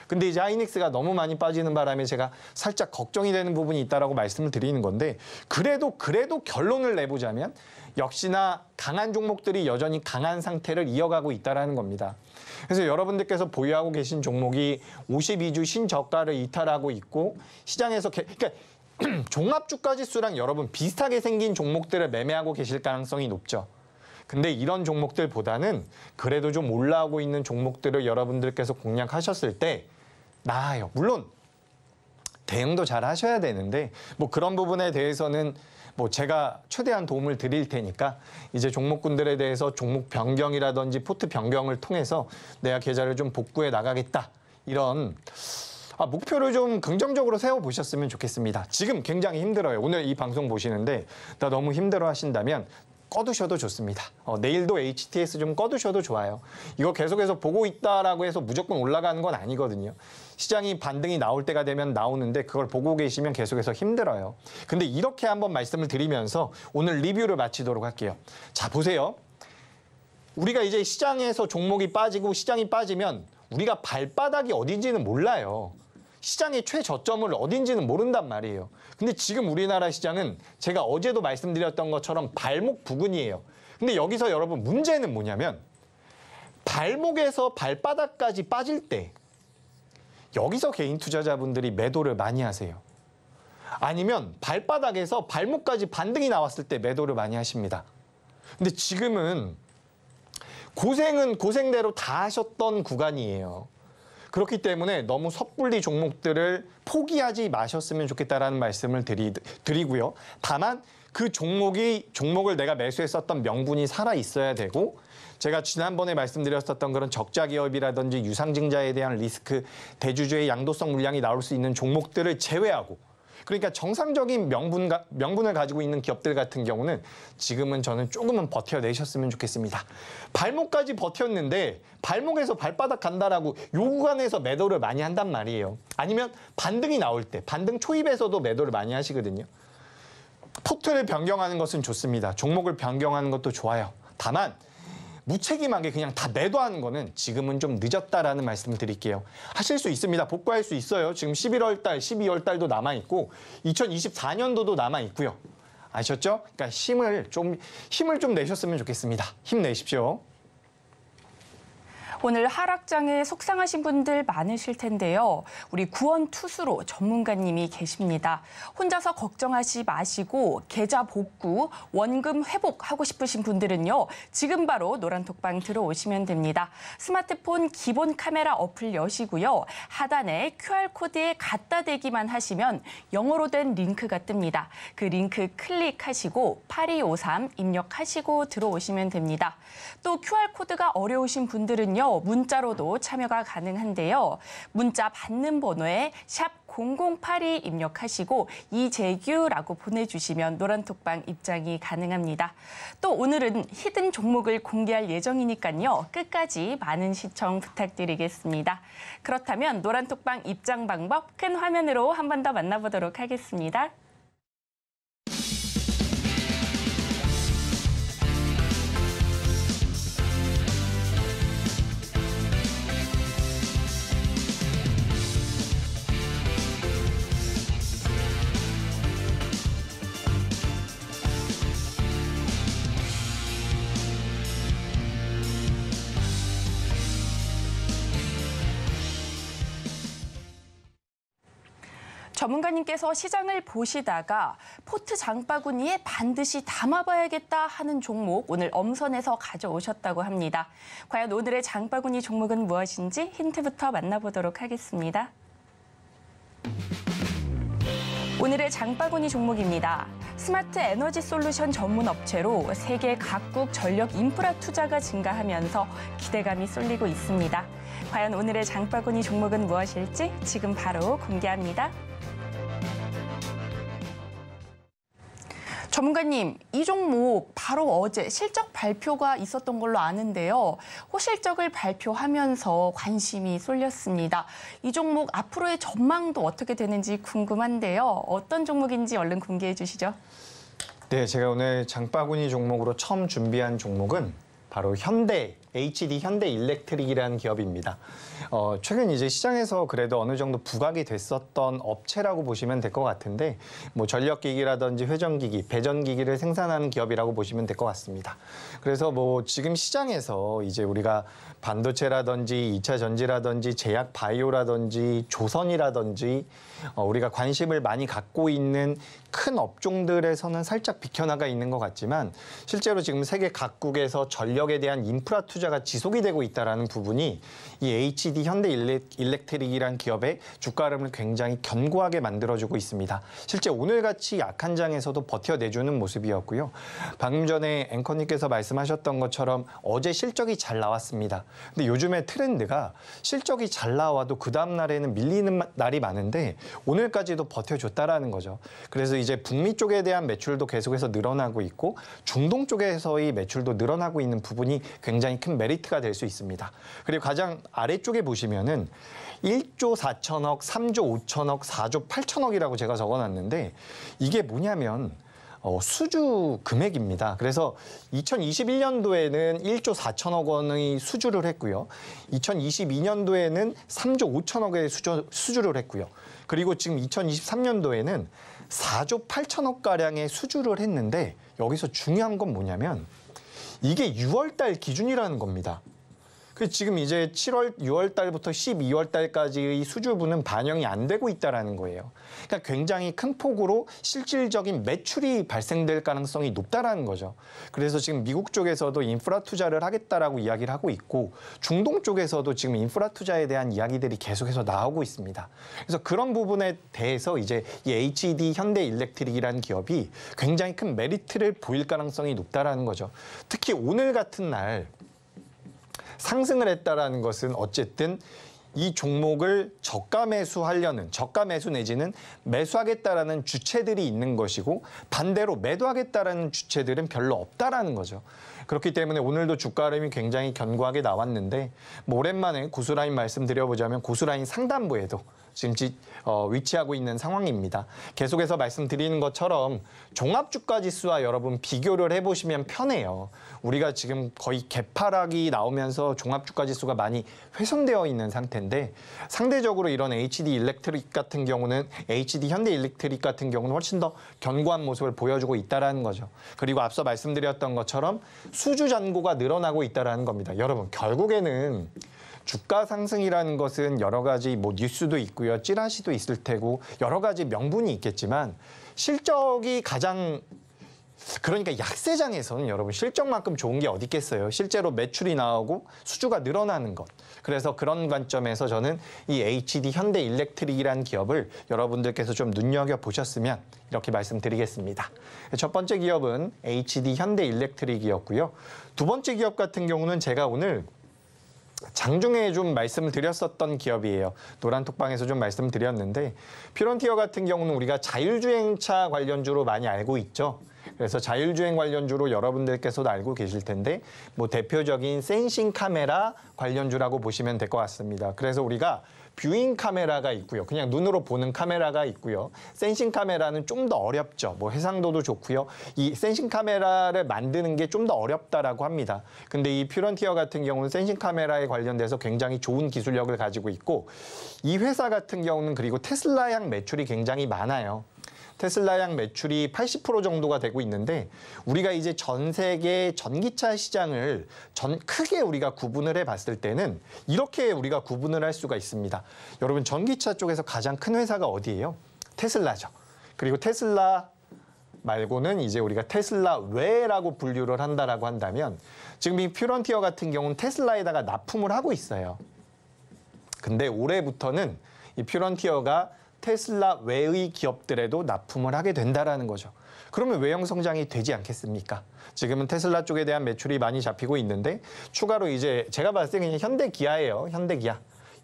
근데 이제 하이닉스가 너무 많이 빠지는 바람에 제가 살짝 걱정이 되는 부분이 있다라고 말씀을 드리는 건데 그래도 결론을 내보자면 역시나 강한 종목들이 여전히 강한 상태를 이어가고 있다라는 겁니다. 그래서 여러분들께서 보유하고 계신 종목이 52주 신저가를 이탈하고 있고 시장에서 그러니까 종합주가지수랑 여러분 비슷하게 생긴 종목들을 매매하고 계실 가능성이 높죠. 근데 이런 종목들보다는 그래도 좀 올라오고 있는 종목들을 여러분들께서 공략하셨을 때 나아요. 물론 대응도 잘 하셔야 되는데 뭐 그런 부분에 대해서는 뭐 제가 최대한 도움을 드릴 테니까 이제 종목군들에 대해서 종목 변경이라든지 포트 변경을 통해서 내가 계좌를 좀 복구해 나가겠다. 이런 목표를 좀 긍정적으로 세워보셨으면 좋겠습니다. 지금 굉장히 힘들어요. 오늘 이 방송 보시는데 나 너무 힘들어 하신다면 꺼두셔도 좋습니다. 내일도 HTS 좀 꺼두셔도 좋아요. 이거 계속해서 보고 있다라고 해서 무조건 올라가는 건 아니거든요. 시장이 반등이 나올 때가 되면 나오는데 그걸 보고 계시면 계속해서 힘들어요. 근데 이렇게 한번 말씀을 드리면서 오늘 리뷰를 마치도록 할게요. 자, 보세요. 우리가 이제 시장에서 종목이 빠지고 시장이 빠지면 우리가 발바닥이 어딘지는 몰라요. 시장의 최저점을 어딘지는 모른단 말이에요. 근데 지금 우리나라 시장은 제가 어제도 말씀드렸던 것처럼 발목 부근이에요. 근데 여기서 여러분 문제는 뭐냐면 발목에서 발바닥까지 빠질 때 여기서 개인 투자자분들이 매도를 많이 하세요. 아니면 발바닥에서 발목까지 반등이 나왔을 때 매도를 많이 하십니다. 근데 지금은 고생은 고생대로 다 하셨던 구간이에요. 그렇기 때문에 너무 섣불리 종목들을 포기하지 마셨으면 좋겠다라는 말씀을 드리고요. 다만 그 종목을 내가 매수했었던 명분이 살아 있어야 되고 제가 지난번에 말씀드렸었던 그런 적자 기업이라든지 유상증자에 대한 리스크, 대주주의 양도성 물량이 나올 수 있는 종목들을 제외하고 그러니까 정상적인 명분을 가지고 있는 기업들 같은 경우는 지금은 저는 조금은 버텨내셨으면 좋겠습니다. 발목까지 버텼는데 발목에서 발바닥 간다라고 요 구간에서 매도를 많이 한단 말이에요. 아니면 반등이 나올 때, 반등 초입에서도 매도를 많이 하시거든요. 포트를 변경하는 것은 좋습니다. 종목을 변경하는 것도 좋아요. 다만 무책임하게 그냥 다 매도하는 거는 지금은 좀 늦었다라는 말씀을 드릴게요. 하실 수 있습니다. 복구할 수 있어요. 지금 11월 달, 12월 달도 남아있고 2024년도도 남아있고요. 아셨죠? 그러니까 힘을 좀 내셨으면 좋겠습니다. 힘내십시오. 오늘 하락장에 속상하신 분들 많으실 텐데요. 우리 구원투수로 전문가님이 계십니다. 혼자서 걱정하지 마시고 계좌 복구, 원금 회복하고 싶으신 분들은요. 지금 바로 노란톡방 들어오시면 됩니다. 스마트폰 기본 카메라 어플 여시고요. 하단에 QR코드에 갖다 대기만 하시면 영어로 된 링크가 뜹니다. 그 링크 클릭하시고 8253 입력하시고 들어오시면 됩니다. 또 QR코드가 어려우신 분들은요. 문자로도 참여가 가능한데요. 문자 받는 번호에 샵 0082 입력하시고 이재규라고 보내주시면 노란톡방 입장이 가능합니다. 또 오늘은 히든 종목을 공개할 예정이니까요. 끝까지 많은 시청 부탁드리겠습니다. 그렇다면 노란톡방 입장 방법 큰 화면으로 한 번 더 만나보도록 하겠습니다. 전문가님께서 시장을 보시다가 포트 장바구니에 반드시 담아봐야겠다 하는 종목 오늘 엄선해서 가져오셨다고 합니다. 과연 오늘의 장바구니 종목은 무엇인지 힌트부터 만나보도록 하겠습니다. 오늘의 장바구니 종목입니다. 스마트 에너지 솔루션 전문 업체로 세계 각국 전력 인프라 투자가 증가하면서 기대감이 쏠리고 있습니다. 과연 오늘의 장바구니 종목은 무엇일지 지금 바로 공개합니다. 전문가님, 이 종목 바로 어제 실적 발표가 있었던 걸로 아는데요. 호실적을 발표하면서 관심이 쏠렸습니다. 이 종목 앞으로의 전망도 어떻게 되는지 궁금한데요. 어떤 종목인지 얼른 공개해 주시죠. 네, 제가 오늘 장바구니 종목으로 처음 준비한 종목은 바로 HD 현대일렉트릭이라는 기업입니다. 최근 이제 시장에서 그래도 어느 정도 부각이 됐었던 업체라고 보시면 될 것 같은데, 뭐 전력기기라든지 회전기기, 배전기기를 생산하는 기업이라고 보시면 될 것 같습니다. 그래서 뭐 지금 시장에서 이제 우리가 반도체라든지 2차 전지라든지 제약 바이오라든지 조선이라든지 우리가 관심을 많이 갖고 있는 큰 업종들에서는 살짝 비켜나가 있는 것 같지만, 실제로 지금 세계 각국에서 전력에 대한 인프라 투자가 지속이 되고 있다는 부분이 이 HD 현대일렉트릭이라는 기업의 주가 흐름을 굉장히 견고하게 만들어주고 있습니다. 실제 오늘같이 약한 장에서도 버텨내주는 모습이었고요. 방금 전에 앵커님께서 말씀하셨던 것처럼 어제 실적이 잘 나왔습니다. 근데 요즘에 트렌드가 실적이 잘 나와도 그 다음 날에는 밀리는 날이 많은데 오늘까지도 버텨줬다라는 거죠. 그래서 이제 북미 쪽에 대한 매출도 계속해서 늘어나고 있고 중동 쪽에서의 매출도 늘어나고 있는 부분이 굉장히 큰 메리트가 될 수 있습니다. 그리고 가장 아래쪽에 보시면은 1조 4천억, 3조 5천억, 4조 8천억이라고 제가 적어놨는데 이게 뭐냐면 수주 금액입니다. 그래서 2021년도에는 1조 4천억 원의 수주를 했고요. 2022년도에는 3조 5천억의 수주를 했고요. 그리고 지금 2023년도에는 4조 8천억가량의 수주를 했는데 여기서 중요한 건 뭐냐면 이게 6월 달 기준이라는 겁니다. 그 지금 이제 6월 달부터 12월 달까지의 수주분은 반영이 안 되고 있다는 거예요. 그러니까 굉장히 큰 폭으로 실질적인 매출이 발생될 가능성이 높다라는 거죠. 그래서 지금 미국 쪽에서도 인프라 투자를 하겠다라고 이야기를 하고 있고 중동 쪽에서도 지금 인프라 투자에 대한 이야기들이 계속해서 나오고 있습니다. 그래서 그런 부분에 대해서 이제 이 HD 현대일렉트릭이라는 기업이 굉장히 큰 메리트를 보일 가능성이 높다라는 거죠. 특히 오늘 같은 날 상승을 했다라는 것은 어쨌든 이 종목을 저가 매수 내지는 매수하겠다라는 주체들이 있는 것이고 반대로 매도하겠다라는 주체들은 별로 없다라는 거죠. 그렇기 때문에 오늘도 주가 흐름이 굉장히 견고하게 나왔는데 뭐 오랜만에 고수라인 말씀드려보자면 고수라인 상단부에도 지금 위치하고 있는 상황입니다. 계속해서 말씀드리는 것처럼 종합주가지수와 여러분 비교를 해보시면 편해요. 우리가 지금 거의 개파락이 나오면서 종합주가지수가 많이 훼손되어 있는 상태인데 상대적으로 이런 HD 현대일렉트릭 같은 경우는 훨씬 더 견고한 모습을 보여주고 있다는 거죠. 그리고 앞서 말씀드렸던 것처럼 수주 잔고가 늘어나고 있다는 겁니다. 여러분 결국에는 주가 상승이라는 것은 여러 가지 뭐 뉴스도 있고요. 찌라시도 있을 테고 여러 가지 명분이 있겠지만 실적이 가장 그러니까 약세장에서는 여러분 실적만큼 좋은 게 어디 있겠어요. 실제로 매출이 나오고 수주가 늘어나는 것. 그래서 그런 관점에서 저는 이 HD 현대일렉트릭이라는 기업을 여러분들께서 좀 눈여겨보셨으면 이렇게 말씀드리겠습니다. 첫 번째 기업은 HD 현대일렉트릭이었고요. 두 번째 기업 같은 경우는 제가 오늘 장중에 좀 말씀을 드렸었던 기업이에요. 노란톡방에서 좀 말씀드렸는데 퓨런티어 같은 경우는 우리가 자율주행차 관련주로 많이 알고 있죠. 그래서 자율주행 관련주로 여러분들께서도 알고 계실 텐데 뭐 대표적인 센싱 카메라 관련주라고 보시면 될 것 같습니다. 그래서 우리가 뷰잉 카메라가 있고요. 그냥 눈으로 보는 카메라가 있고요. 센싱 카메라는 좀 더 어렵죠. 뭐 해상도도 좋고요. 이 센싱 카메라를 만드는 게 좀 더 어렵다라고 합니다. 근데 이 퓨런티어 같은 경우는 센싱 카메라에 관련돼서 굉장히 좋은 기술력을 가지고 있고 이 회사 같은 경우는 그리고 테슬라향 매출이 굉장히 많아요. 테슬라향 매출이 80% 정도가 되고 있는데 우리가 이제 전 세계 전기차 시장을 크게 우리가 구분을 해봤을 때는 이렇게 우리가 구분을 할 수가 있습니다. 여러분 전기차 쪽에서 가장 큰 회사가 어디예요? 테슬라죠. 그리고 테슬라 말고는 이제 우리가 테슬라 외라고 분류를 한다라고 한다면 지금 이 퓨런티어 같은 경우는 테슬라에다가 납품을 하고 있어요. 근데 올해부터는 이 퓨런티어가 테슬라 외의 기업들에도 납품을 하게 된다라는 거죠. 그러면 외형 성장이 되지 않겠습니까? 지금은 테슬라 쪽에 대한 매출이 많이 잡히고 있는데 추가로 이제 제가 봤을 때 그냥 현대기아예요.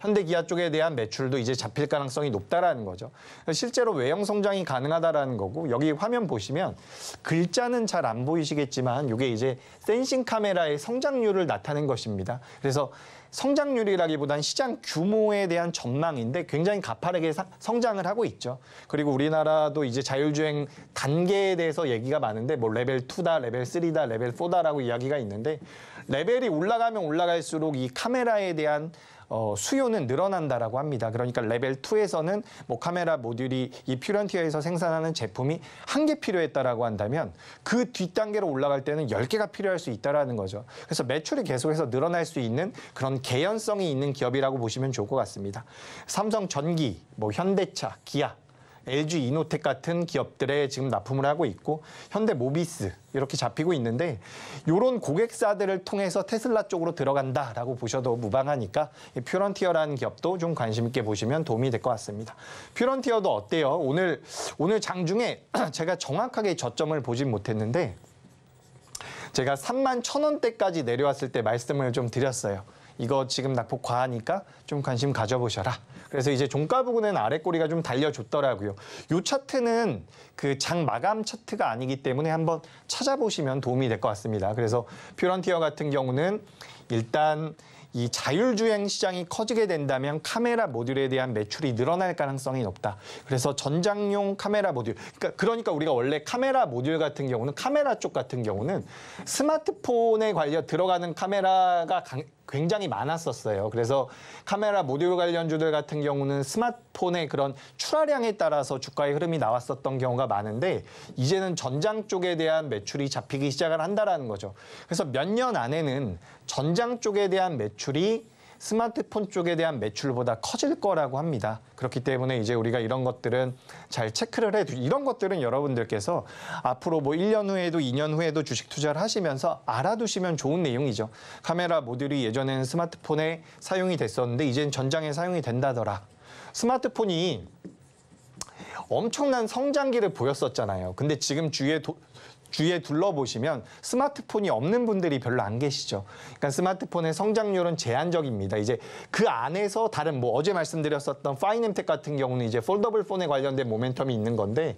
현대기아 쪽에 대한 매출도 이제 잡힐 가능성이 높다라는 거죠. 실제로 외형 성장이 가능하다라는 거고 여기 화면 보시면 글자는 잘 안 보이시겠지만 이게 이제 센싱 카메라의 성장률을 나타낸 것입니다. 그래서 성장률이라기보단 시장 규모에 대한 전망인데 굉장히 가파르게 성장을 하고 있죠. 그리고 우리나라도 이제 자율주행 단계에 대해서 얘기가 많은데 뭐 레벨 2다, 레벨 3다, 레벨 4다라고 이야기가 있는데 레벨이 올라가면 올라갈수록 이 카메라에 대한 수요는 늘어난다라고 합니다. 그러니까 레벨 2에서는 뭐 카메라 모듈이 이 퓨런티어에서 생산하는 제품이 1개 필요했다라고 한다면 그 뒷단계로 올라갈 때는 10개가 필요할 수 있다라는 거죠. 그래서 매출이 계속해서 늘어날 수 있는 그런 개연성이 있는 기업이라고 보시면 좋을 것 같습니다. 삼성전기, 뭐 현대차, 기아, LG 이노텍 같은 기업들에 지금 납품을 하고 있고 현대모비스 이렇게 잡히고 있는데 이런 고객사들을 통해서 테슬라 쪽으로 들어간다라고 보셔도 무방하니까 퓨런티어라는 기업도 좀 관심 있게 보시면 도움이 될 것 같습니다. 퓨런티어도 어때요? 오늘 장중에 제가 정확하게 저점을 보진 못했는데 제가 31,000원대까지 내려왔을 때 말씀을 좀 드렸어요. 이거 지금 낙폭 과하니까 좀 관심 가져보셔라. 그래서 이제 종가 부근에는 아래 꼬리가 좀 달려줬더라고요. 이 차트는 그 장 마감 차트가 아니기 때문에 한번 찾아보시면 도움이 될 것 같습니다. 그래서 퓨런티어 같은 경우는 일단 이 자율주행 시장이 커지게 된다면 카메라 모듈에 대한 매출이 늘어날 가능성이 높다. 그래서 전장용 카메라 모듈. 그러니까 우리가 원래 카메라 모듈 같은 경우는 카메라 쪽 같은 경우는 스마트폰에 관련 들어가는 카메라가 굉장히 많았었어요. 그래서 카메라 모듈 관련주들 같은 경우는 스마트폰의 그런 출하량에 따라서 주가의 흐름이 나왔었던 경우가 많은데 이제는 전장 쪽에 대한 매출이 잡히기 시작을 한다라는 거죠. 그래서 몇 년 안에는 전장 쪽에 대한 매출이 스마트폰 쪽에 대한 매출보다 커질 거라고 합니다. 그렇기 때문에 이제 우리가 이런 것들은 잘 체크를 이런 것들은 여러분들께서 앞으로 뭐 1년 후에도 2년 후에도 주식 투자를 하시면서 알아두시면 좋은 내용이죠. 카메라 모듈이 예전에는 스마트폰에 사용이 됐었는데 이젠 전장에 사용이 된다더라. 스마트폰이 엄청난 성장기를 보였었잖아요. 근데 지금 주위에 둘러보시면 스마트폰이 없는 분들이 별로 안 계시죠. 그러니까 스마트폰의 성장률은 제한적입니다. 이제 그 안에서 다른 뭐 어제 말씀드렸었던 파이넴텍 같은 경우는 이제 폴더블 폰에 관련된 모멘텀이 있는 건데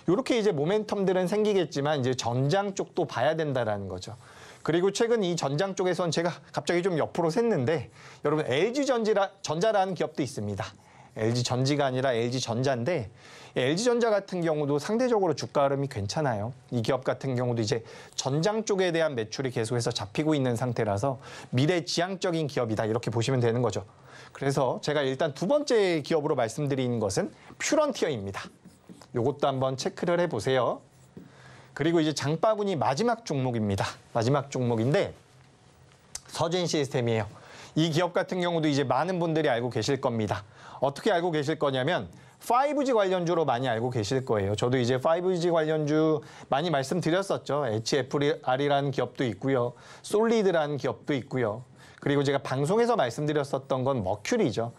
이렇게 이제 모멘텀들은 생기겠지만 이제 전장 쪽도 봐야 된다라는 거죠. 그리고 최근 이 전장 쪽에선 제가 갑자기 좀 옆으로 샜는데 여러분 LG전자라는 기업도 있습니다. LG전지가 아니라 LG전자인데 LG전자 같은 경우도 상대적으로 주가 흐름이 괜찮아요. 이 기업 같은 경우도 이제 전장 쪽에 대한 매출이 계속해서 잡히고 있는 상태라서 미래지향적인 기업이다 이렇게 보시면 되는 거죠. 그래서 제가 일단 두 번째 기업으로 말씀드리는 것은 퓨런티어입니다. 이것도 한번 체크를 해보세요. 그리고 이제 장바구니 마지막 종목입니다. 마지막 종목인데 서진 시스템이에요. 이 기업 같은 경우도 이제 많은 분들이 알고 계실 겁니다. 어떻게 알고 계실 거냐면 5G 관련주로 많이 알고 계실 거예요. 저도 이제 5G 관련주 많이 말씀드렸었죠. HFR이라는 기업도 있고요. 솔리드라는 기업도 있고요. 그리고 제가 방송에서 말씀드렸었던 건 머큐리죠.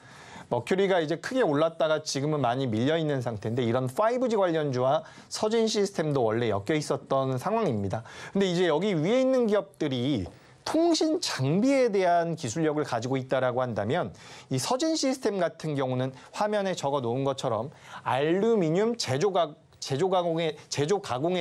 머큐리가 이제 크게 올랐다가 지금은 많이 밀려 있는 상태인데 이런 5G 관련주와 서진 시스템도 원래 엮여 있었던 상황입니다. 근데 이제 여기 위에 있는 기업들이 통신 장비에 대한 기술력을 가지고 있다라고 한다면 이 서진 시스템 같은 경우는 화면에 적어 놓은 것처럼 알루미늄 제조 가공에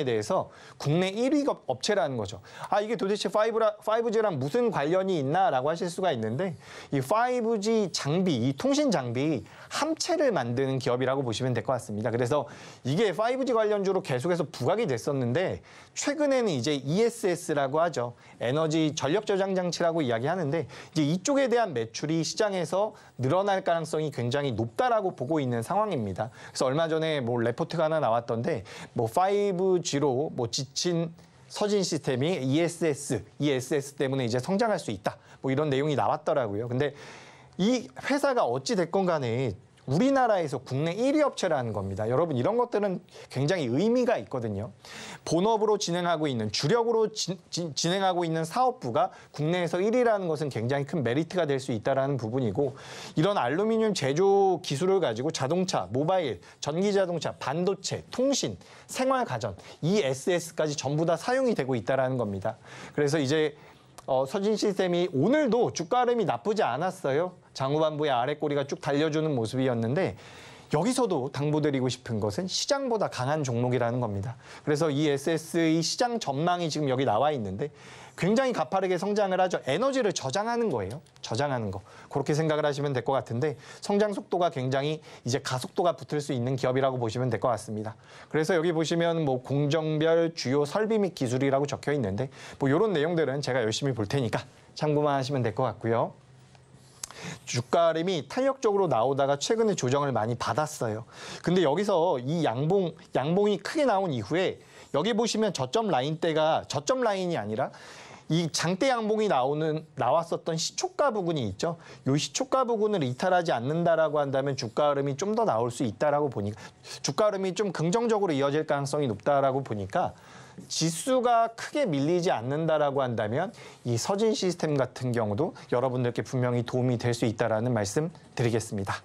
대해서 국내 1위 업체라는 거죠. 아, 이게 도대체 5G랑 무슨 관련이 있나라고 하실 수가 있는데 이 5G 장비, 이 통신 장비 함체를 만드는 기업이라고 보시면 될 것 같습니다. 그래서 이게 5G 관련주로 계속해서 부각이 됐었는데 최근에는 이제 ESS라고 하죠. 에너지 전력 저장 장치라고 이야기하는데 이제 이쪽에 대한 매출이 시장에서 늘어날 가능성이 굉장히 높다라고 보고 있는 상황입니다. 그래서 얼마 전에 뭐 레포트가 하나 나왔던데 뭐 5G로 뭐 지친 서진 시스템이 ESS 때문에 이제 성장할 수 있다. 뭐 이런 내용이 나왔더라고요. 근데 이 회사가 어찌 됐건 간에 우리나라에서 국내 1위 업체라는 겁니다. 여러분 이런 것들은 굉장히 의미가 있거든요. 본업으로 진행하고 있는 주력으로 진행하고 있는 사업부가 국내에서 1위라는 것은 굉장히 큰 메리트가 될 수 있다는 부분이고 이런 알루미늄 제조 기술을 가지고 자동차, 모바일, 전기자동차, 반도체, 통신, 생활가전, ESS까지 전부 다 사용이 되고 있다는 겁니다. 그래서 이제 서진 시스템이 오늘도 주가 흐름이 나쁘지 않았어요. 장후반부의 아래 꼬리가 쭉 달려주는 모습이었는데 여기서도 당부드리고 싶은 것은 시장보다 강한 종목이라는 겁니다. 그래서 이 SS의 시장 전망이 지금 여기 나와 있는데 굉장히 가파르게 성장을 하죠. 에너지를 저장하는 거예요. 저장하는 거. 그렇게 생각을 하시면 될 것 같은데 성장 속도가 굉장히 이제 가속도가 붙을 수 있는 기업이라고 보시면 될 것 같습니다. 그래서 여기 보시면 뭐 공정별 주요 설비 및 기술이라고 적혀 있는데 뭐 이런 내용들은 제가 열심히 볼 테니까 참고만 하시면 될 것 같고요. 주가 흐름이 탄력적으로 나오다가 최근에 조정을 많이 받았어요. 근데 여기서 이 양봉이 크게 나온 이후에 여기 보시면 저점 라인대가 저점 라인이 아니라 이 장대 양봉이 나왔었던 시초가 부분이 있죠. 이 시초가 부분을 이탈하지 않는다라고 한다면 주가 흐름이 좀 더 나올 수 있다라고 보니까 주가 흐름이 좀 긍정적으로 이어질 가능성이 높다라고 보니까 지수가 크게 밀리지 않는다라고 한다면 이 서진 시스템 같은 경우도 여러분들께 분명히 도움이 될 수 있다라는 말씀 드리겠습니다.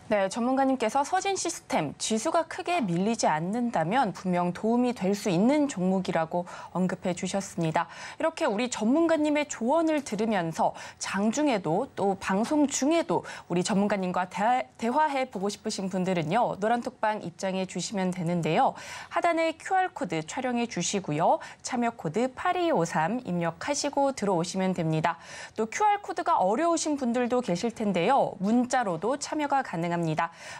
네, 전문가님께서 서진 시스템 지수가 크게 밀리지 않는다면 분명 도움이 될 수 있는 종목이라고 언급해 주셨습니다. 이렇게 우리 전문가님의 조언을 들으면서 장중에도 또 방송 중에도 우리 전문가님과 대화해 보고 싶으신 분들은요. 노란톡방 입장해 주시면 되는데요. 하단에 QR코드 촬영해 주시고요. 참여 코드 8253 입력하시고 들어오시면 됩니다. 또 QR코드가 어려우신 분들도 계실 텐데요. 문자로도 참여가 가능합니다.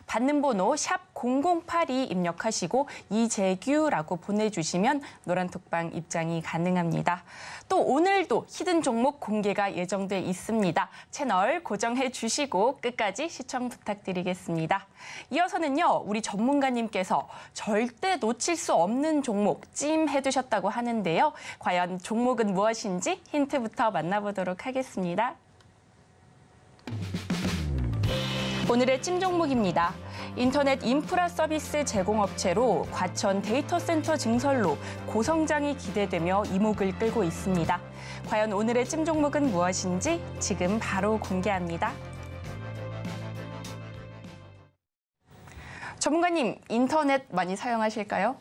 받는 번호 샵 0082 입력하시고 이재규라고 보내주시면 노란톡방 입장이 가능합니다. 또 오늘도 히든 종목 공개가 예정돼 있습니다. 채널 고정해 주시고 끝까지 시청 부탁드리겠습니다. 이어서는요. 우리 전문가님께서 절대 놓칠 수 없는 종목 찜해두셨다고 하는데요. 과연 종목은 무엇인지 힌트부터 만나보도록 하겠습니다. 오늘의 찜 종목입니다. 인터넷 인프라 서비스 제공업체로 과천 데이터 센터 증설로 고성장이 기대되며 이목을 끌고 있습니다. 과연 오늘의 찜 종목은 무엇인지 지금 바로 공개합니다. 전문가님, 인터넷 많이 사용하실까요?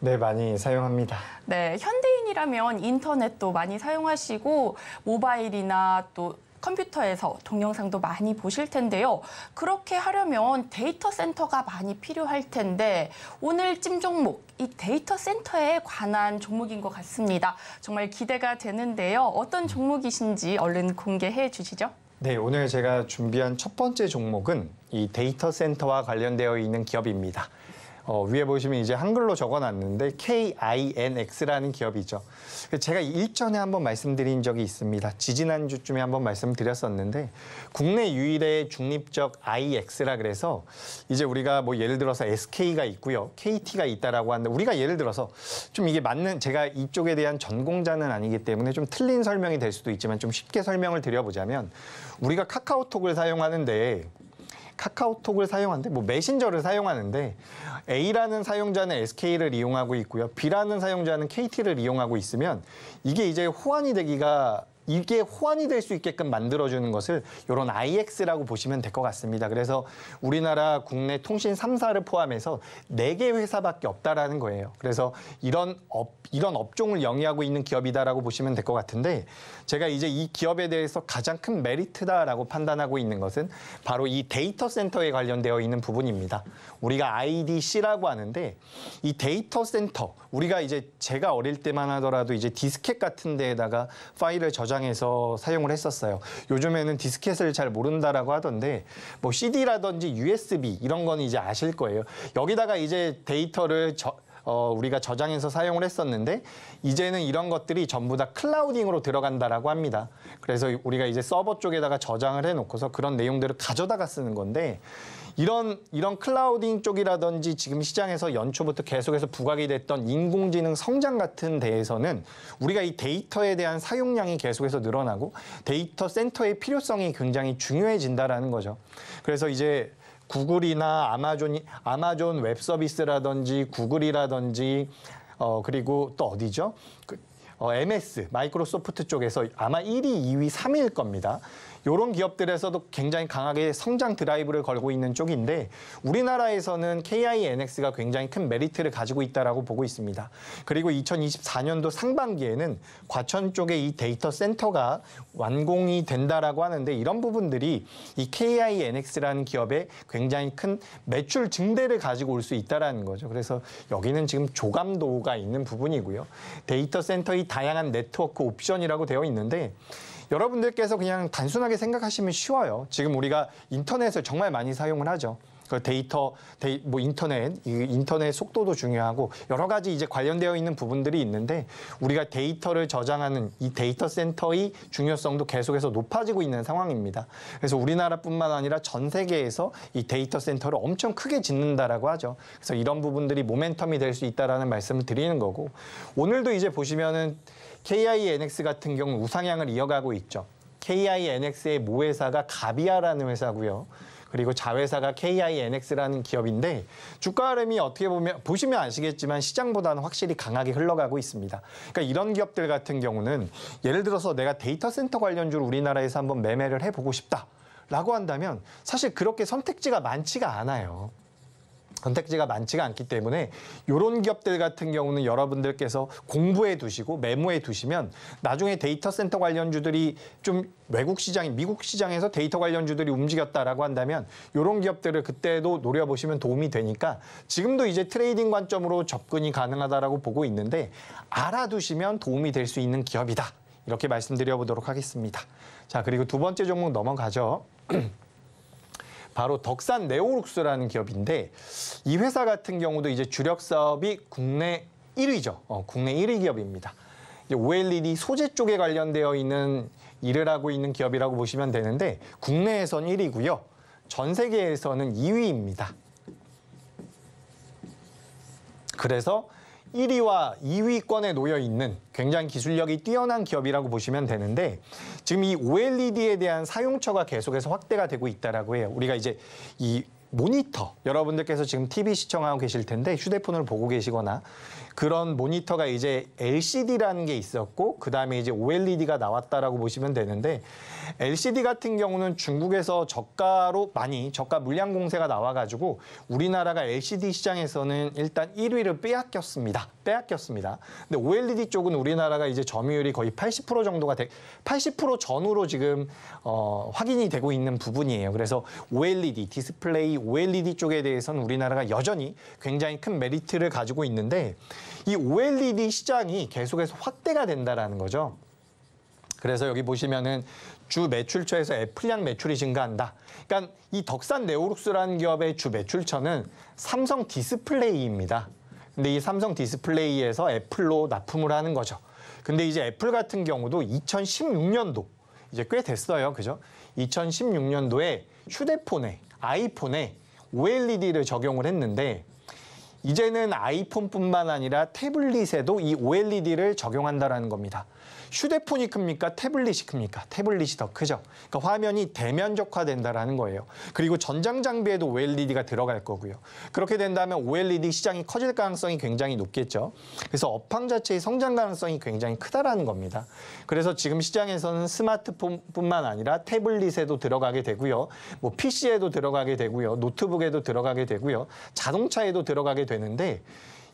네, 많이 사용합니다. 네, 현대인이라면 인터넷도 많이 사용하시고 모바일이나 또 컴퓨터에서 동영상도 많이 보실 텐데요. 그렇게 하려면 데이터 센터가 많이 필요할 텐데 오늘 찜 종목, 이 데이터 센터에 관한 종목인 것 같습니다. 정말 기대가 되는데요. 어떤 종목이신지 얼른 공개해 주시죠. 네, 오늘 제가 준비한 첫 번째 종목은 이 데이터 센터와 관련되어 있는 기업입니다. 위에 보시면 이제 한글로 적어놨는데 KINX라는 기업이죠. 제가 일전에 한번 말씀드린 적이 있습니다. 지지난주쯤에 한번 말씀드렸었는데 국내 유일의 중립적 IX라 그래서 이제 우리가 뭐 예를 들어서 SK가 있고요. KT가 있다라고 하는데 우리가 예를 들어서 좀 이게 맞는 제가 이쪽에 대한 전공자는 아니기 때문에 좀 틀린 설명이 될 수도 있지만 좀 쉽게 설명을 드려보자면 우리가 카카오톡을 사용하는데 뭐 메신저를 사용하는데 A라는 사용자는 SK를 이용하고 있고요. B라는 사용자는 KT를 이용하고 있으면 이게 호환이 될 수 있게끔 만들어주는 것을 이런 IX라고 보시면 될 것 같습니다. 그래서 우리나라 국내 통신 3사를 포함해서 4개 회사밖에 없다라는 거예요. 그래서 이런 업종을 영위하고 있는 기업이다라고 보시면 될 것 같은데 제가 이제 이 기업에 대해서 가장 큰 메리트다라고 판단하고 있는 것은 바로 이 데이터 센터에 관련되어 있는 부분입니다. 우리가 IDC라고 하는데 이 데이터 센터 우리가 이제 제가 어릴 때만 하더라도 이제 디스켓 같은 데에다가 파일을 저장해서 사용을 했었어요. 요즘에는 디스켓을 잘 모른다라고 하던데 뭐 CD라든지 USB 이런 건 이제 아실 거예요. 여기다가 이제 데이터를 우리가 저장해서 사용을 했었는데 이제는 이런 것들이 전부 다 클라우딩으로 들어간다라고 합니다. 그래서 우리가 이제 서버 쪽에다가 저장을 해놓고서 그런 내용들을 가져다가 쓰는 건데 이런 클라우딩 쪽이라든지 지금 시장에서 연초부터 계속해서 부각이 됐던 인공지능 성장 같은 데에서는 우리가 이 데이터에 대한 사용량이 계속해서 늘어나고 데이터 센터의 필요성이 굉장히 중요해진다라는 거죠. 그래서 이제 구글이나 아마존 웹 서비스라든지 구글이라든지 그리고 또 어디죠? MS, 마이크로소프트 쪽에서 아마 1위, 2위, 3위일 겁니다. 이런 기업들에서도 굉장히 강하게 성장 드라이브를 걸고 있는 쪽인데 우리나라에서는 KINX가 굉장히 큰 메리트를 가지고 있다라고 보고 있습니다. 그리고 2024년도 상반기에는 과천 쪽에 이 데이터 센터가 완공이 된다라고 하는데 이런 부분들이 이 KINX라는 기업에 굉장히 큰 매출 증대를 가지고 올 수 있다라는 거죠. 그래서 여기는 지금 조감도가 있는 부분이고요. 데이터 센터의 다양한 네트워크 옵션이라고 되어 있는데 여러분들께서 그냥 단순하게 생각하시면 쉬워요. 지금 우리가 인터넷을 정말 많이 사용을 하죠. 그 인터넷 속도도 중요하고 여러 가지 이제 관련되어 있는 부분들이 있는데 우리가 데이터를 저장하는 이 데이터 센터의 중요성도 계속해서 높아지고 있는 상황입니다. 그래서 우리나라뿐만 아니라 전 세계에서 이 데이터 센터를 엄청 크게 짓는다라고 하죠. 그래서 이런 부분들이 모멘텀이 될 수 있다라는 말씀을 드리는 거고 오늘도 이제 보시면은 KINX 같은 경우 우상향을 이어가고 있죠. KINX의 모회사가 가비아라는 회사고요. 그리고 자회사가 KINX라는 기업인데 주가 흐름이 어떻게 보시면 아시겠지만 시장보다는 확실히 강하게 흘러가고 있습니다. 그러니까 이런 기업들 같은 경우는 예를 들어서 내가 데이터 센터 관련주를 우리나라에서 한번 매매를 해보고 싶다라고 한다면 사실 그렇게 선택지가 많지가 않아요. 선택지가 많지가 않기 때문에 이런 기업들 같은 경우는 여러분들께서 공부해 두시고 메모해 두시면 나중에 데이터 센터 관련주들이 좀 외국 시장, 미국 시장에서 데이터 관련주들이 움직였다라고 한다면 이런 기업들을 그때도 노려보시면 도움이 되니까 지금도 이제 트레이딩 관점으로 접근이 가능하다라고 보고 있는데 알아두시면 도움이 될 수 있는 기업이다. 이렇게 말씀드려보도록 하겠습니다. 자, 그리고 두 번째 종목 넘어가죠. 바로 덕산 네오룩스라는 기업인데 이 회사 같은 경우도 이제 주력 사업이 국내 1위죠. 국내 1위 기업입니다. 이제 OLED 소재 쪽에 관련되어 있는 일을 하고 있는 기업이라고 보시면 되는데 국내에선 1위고요. 전 세계에서는 2위입니다. 그래서 1위와 2위권에 놓여 있는 굉장히 기술력이 뛰어난 기업이라고 보시면 되는데 지금 이 OLED에 대한 사용처가 계속해서 확대가 되고 있다라고 해요. 우리가 이제 이 모니터, 여러분들께서 지금 TV 시청하고 계실 텐데 휴대폰을 보고 계시거나 그런 모니터가 이제 LCD라는 게 있었고 그다음에 이제 OLED가 나왔다라고 보시면 되는데 LCD 같은 경우는 중국에서 저가 물량 공세가 나와가지고 우리나라가 LCD 시장에서는 일단 1위를 빼앗겼습니다. 근데 OLED 쪽은 우리나라가 이제 점유율이 거의 80% 정도가 80% 전후로 지금 확인이 되고 있는 부분이에요. 그래서 OLED, 디스플레이, OLED 쪽에 대해서는 우리나라가 여전히 굉장히 큰 메리트를 가지고 있는데 이 OLED 시장이 계속해서 확대가 된다라는 거죠. 그래서 여기 보시면은 주 매출처에서 애플량 매출이 증가한다. 그러니까 이 덕산 네오룩스라는 기업의 주 매출처는 삼성 디스플레이입니다. 근데 이 삼성 디스플레이에서 애플로 납품을 하는 거죠. 근데 이제 애플 같은 경우도 2016년도 이제 꽤 됐어요. 그죠? 2016년도에 휴대폰에 아이폰에 OLED를 적용을 했는데 이제는 아이폰뿐만 아니라 태블릿에도 이 OLED를 적용한다라는 겁니다. 휴대폰이 큽니까? 태블릿이 큽니까? 태블릿이 더 크죠. 그러니까 화면이 대면적화된다라는 거예요. 그리고 전장 장비에도 OLED가 들어갈 거고요. 그렇게 된다면 OLED 시장이 커질 가능성이 굉장히 높겠죠. 그래서 업황 자체의 성장 가능성이 굉장히 크다라는 겁니다. 그래서 지금 시장에서는 스마트폰뿐만 아니라 태블릿에도 들어가게 되고요. 뭐 PC에도 들어가게 되고요. 노트북에도 들어가게 되고요. 자동차에도 들어가게 되는데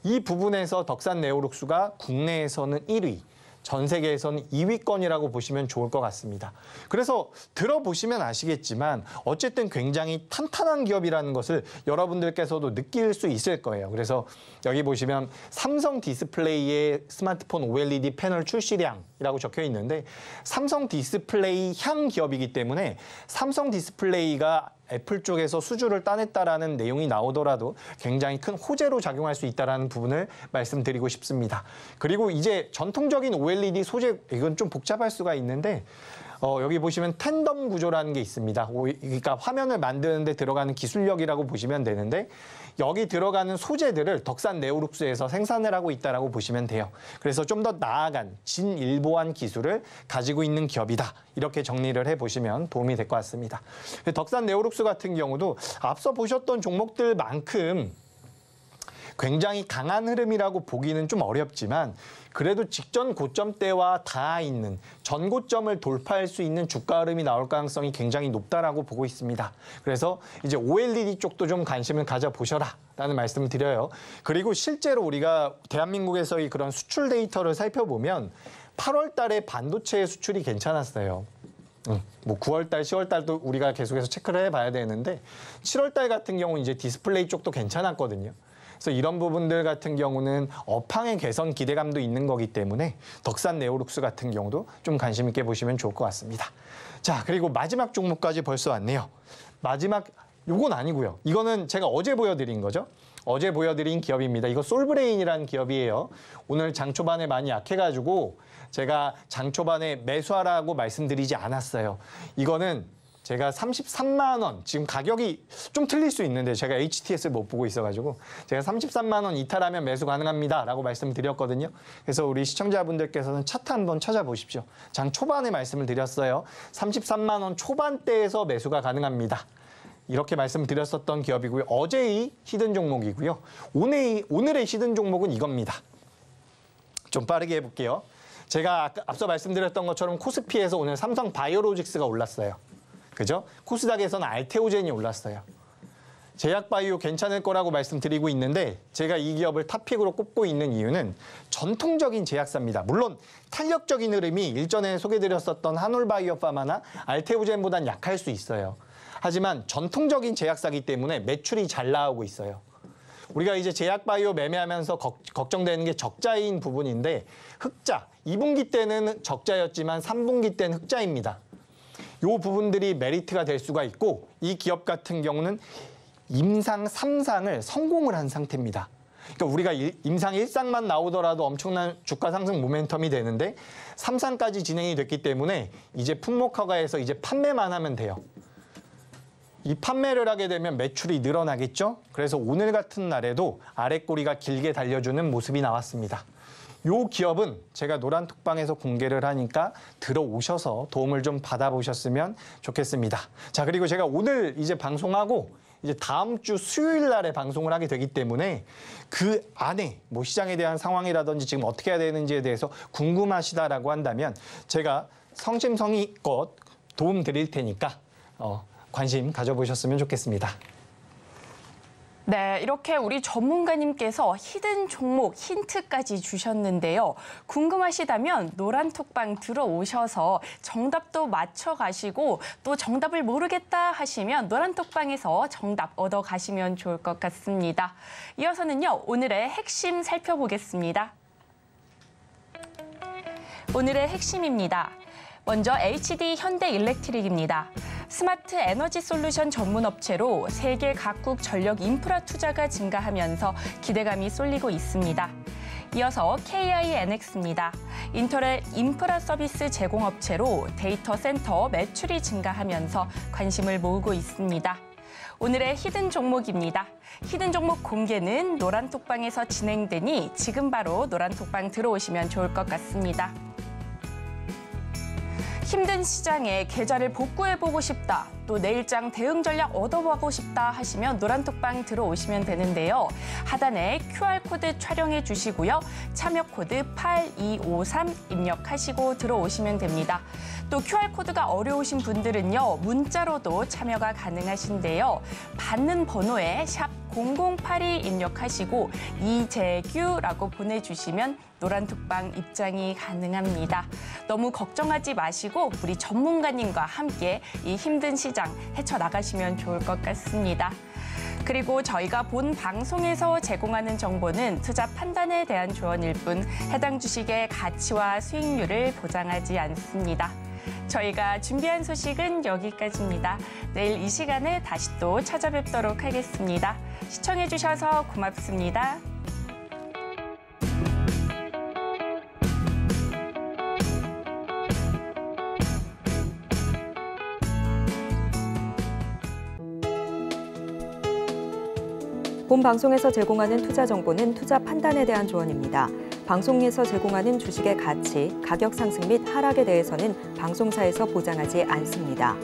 이 부분에서 덕산 네오룩스가 국내에서는 1위, 전 세계에서는 2위권이라고 보시면 좋을 것 같습니다. 그래서 들어보시면 아시겠지만 어쨌든 굉장히 탄탄한 기업이라는 것을 여러분들께서도 느낄 수 있을 거예요. 그래서 여기 보시면 삼성 디스플레이의 스마트폰 OLED 패널 출시량이라고 적혀 있는데 삼성 디스플레이 향 기업이기 때문에 삼성 디스플레이가 애플 쪽에서 수주를 따냈다라는 내용이 나오더라도 굉장히 큰 호재로 작용할 수 있다는 부분을 말씀드리고 싶습니다. 그리고 이제 전통적인 OLED 소재, 이건 좀 복잡할 수가 있는데 여기 보시면 텐덤 구조라는 게 있습니다. 그러니까 화면을 만드는 데 들어가는 기술력이라고 보시면 되는데 여기 들어가는 소재들을 덕산 네오룩스에서 생산을 하고 있다고 보시면 돼요. 그래서 좀 더 나아간 진일보한 기술을 가지고 있는 기업이다. 이렇게 정리를 해보시면 도움이 될 것 같습니다. 덕산 네오룩스 같은 경우도 앞서 보셨던 종목들만큼 굉장히 강한 흐름이라고 보기는 좀 어렵지만 그래도 직전 고점대와 닿아 있는 전고점을 돌파할 수 있는 주가 흐름이 나올 가능성이 굉장히 높다라고 보고 있습니다. 그래서 이제 OLED 쪽도 좀 관심을 가져보셔라 라는 말씀을 드려요. 그리고 실제로 우리가 대한민국에서의 그런 수출 데이터를 살펴보면 8월 달에 반도체 수출이 괜찮았어요. 뭐 9월 달, 10월 달도 우리가 계속해서 체크를 해봐야 되는데 7월 달 같은 경우 이제 디스플레이 쪽도 괜찮았거든요. 그래서 이런 부분들 같은 경우는 업황의 개선 기대감도 있는 거기 때문에 덕산 네오룩스 같은 경우도 좀 관심 있게 보시면 좋을 것 같습니다. 자, 그리고 마지막 종목까지 벌써 왔네요. 마지막, 요건 아니고요. 이거는 제가 어제 보여드린 거죠. 어제 보여드린 기업입니다. 이거 솔브레인이라는 기업이에요. 오늘 장 초반에 많이 약해가지고 제가 장 초반에 매수하라고 말씀드리지 않았어요. 이거는 제가 33만 원, 지금 가격이 좀 틀릴 수 있는데 제가 HTS를 못 보고 있어가지고 제가 33만 원 이탈하면 매수 가능합니다 라고 말씀드렸거든요. 그래서 우리 시청자분들께서는 차트 한번 찾아보십시오. 장 초반에 말씀을 드렸어요. 33만 원 초반대에서 매수가 가능합니다. 이렇게 말씀드렸었던 기업이고요. 어제의 히든 종목이고요. 오늘의 히든 종목은 이겁니다. 좀 빠르게 해볼게요. 제가 앞서 말씀드렸던 것처럼 코스피에서 오늘 삼성 바이오로직스가 올랐어요. 그죠? 코스닥에서는 알테오젠이 올랐어요. 제약바이오 괜찮을 거라고 말씀드리고 있는데 제가 이 기업을 탑픽으로 꼽고 있는 이유는 전통적인 제약사입니다. 물론 탄력적인 흐름이 일전에 소개드렸었던 한올바이오파마나 알테오젠보단 약할 수 있어요. 하지만 전통적인 제약사이기 때문에 매출이 잘 나오고 있어요. 우리가 이제 제약바이오 매매하면서 걱정되는 게 적자인 부분인데 흑자, 2분기 때는 적자였지만 3분기 때는 흑자입니다. 요 부분들이 메리트가 될 수가 있고 이 기업 같은 경우는 임상 3상을 성공을 한 상태입니다. 그러니까 우리가 임상 1상만 나오더라도 엄청난 주가 상승 모멘텀이 되는데 3상까지 진행이 됐기 때문에 이제 품목허가에서 이제 판매만 하면 돼요. 이 판매를 하게 되면 매출이 늘어나겠죠? 그래서 오늘 같은 날에도 아랫꼬리가 길게 달려주는 모습이 나왔습니다. 요 기업은 제가 노란톡방에서 공개를 하니까 들어오셔서 도움을 좀 받아보셨으면 좋겠습니다. 자, 그리고 제가 오늘 이제 방송하고 이제 다음 주 수요일 날에 방송을 하게 되기 때문에 그 안에 뭐 시장에 대한 상황이라든지 지금 어떻게 해야 되는지에 대해서 궁금하시다라고 한다면 제가 성심성의껏 도움 드릴 테니까 관심 가져보셨으면 좋겠습니다. 네, 이렇게 우리 전문가님께서 히든 종목 힌트까지 주셨는데요. 궁금하시다면 노란톡방 들어오셔서 정답도 맞춰가시고 또 정답을 모르겠다 하시면 노란톡방에서 정답 얻어가시면 좋을 것 같습니다. 이어서는요, 오늘의 핵심 살펴보겠습니다. 오늘의 핵심입니다. 먼저 HD 현대일렉트릭입니다. 스마트 에너지 솔루션 전문 업체로 세계 각국 전력 인프라 투자가 증가하면서 기대감이 쏠리고 있습니다. 이어서 KINX입니다. 인터넷 인프라 서비스 제공업체로 데이터 센터 매출이 증가하면서 관심을 모으고 있습니다. 오늘의 히든 종목입니다. 히든 종목 공개는 노란톡방에서 진행되니 지금 바로 노란톡방 들어오시면 좋을 것 같습니다. 힘든 시장에 계좌를 복구해보고 싶다, 또 내일장 대응 전략 얻어보고 싶다 하시면 노란톡방 들어오시면 되는데요. 하단에 QR코드 촬영해 주시고요. 참여 코드 8253 입력하시고 들어오시면 됩니다. 또 QR코드가 어려우신 분들은요, 문자로도 참여가 가능하신데요. 받는 번호에 샵 0082 입력하시고 이재규라고 보내주시면 노란톡방 입장이 가능합니다. 너무 걱정하지 마시고 우리 전문가님과 함께 이 힘든 시장 헤쳐나가시면 좋을 것 같습니다. 그리고 저희가 본 방송에서 제공하는 정보는 투자 판단에 대한 조언일 뿐 해당 주식의 가치와 수익률을 보장하지 않습니다. 저희가 준비한 소식은 여기까지입니다. 내일 이 시간에 다시 또 찾아뵙도록 하겠습니다. 시청해주셔서 고맙습니다. 본 방송에서 제공하는 투자 정보는 투자 판단에 대한 조언입니다. 방송에서 제공하는 주식의 가치, 가격 상승 및 하락에 대해서는 방송사에서 보장하지 않습니다.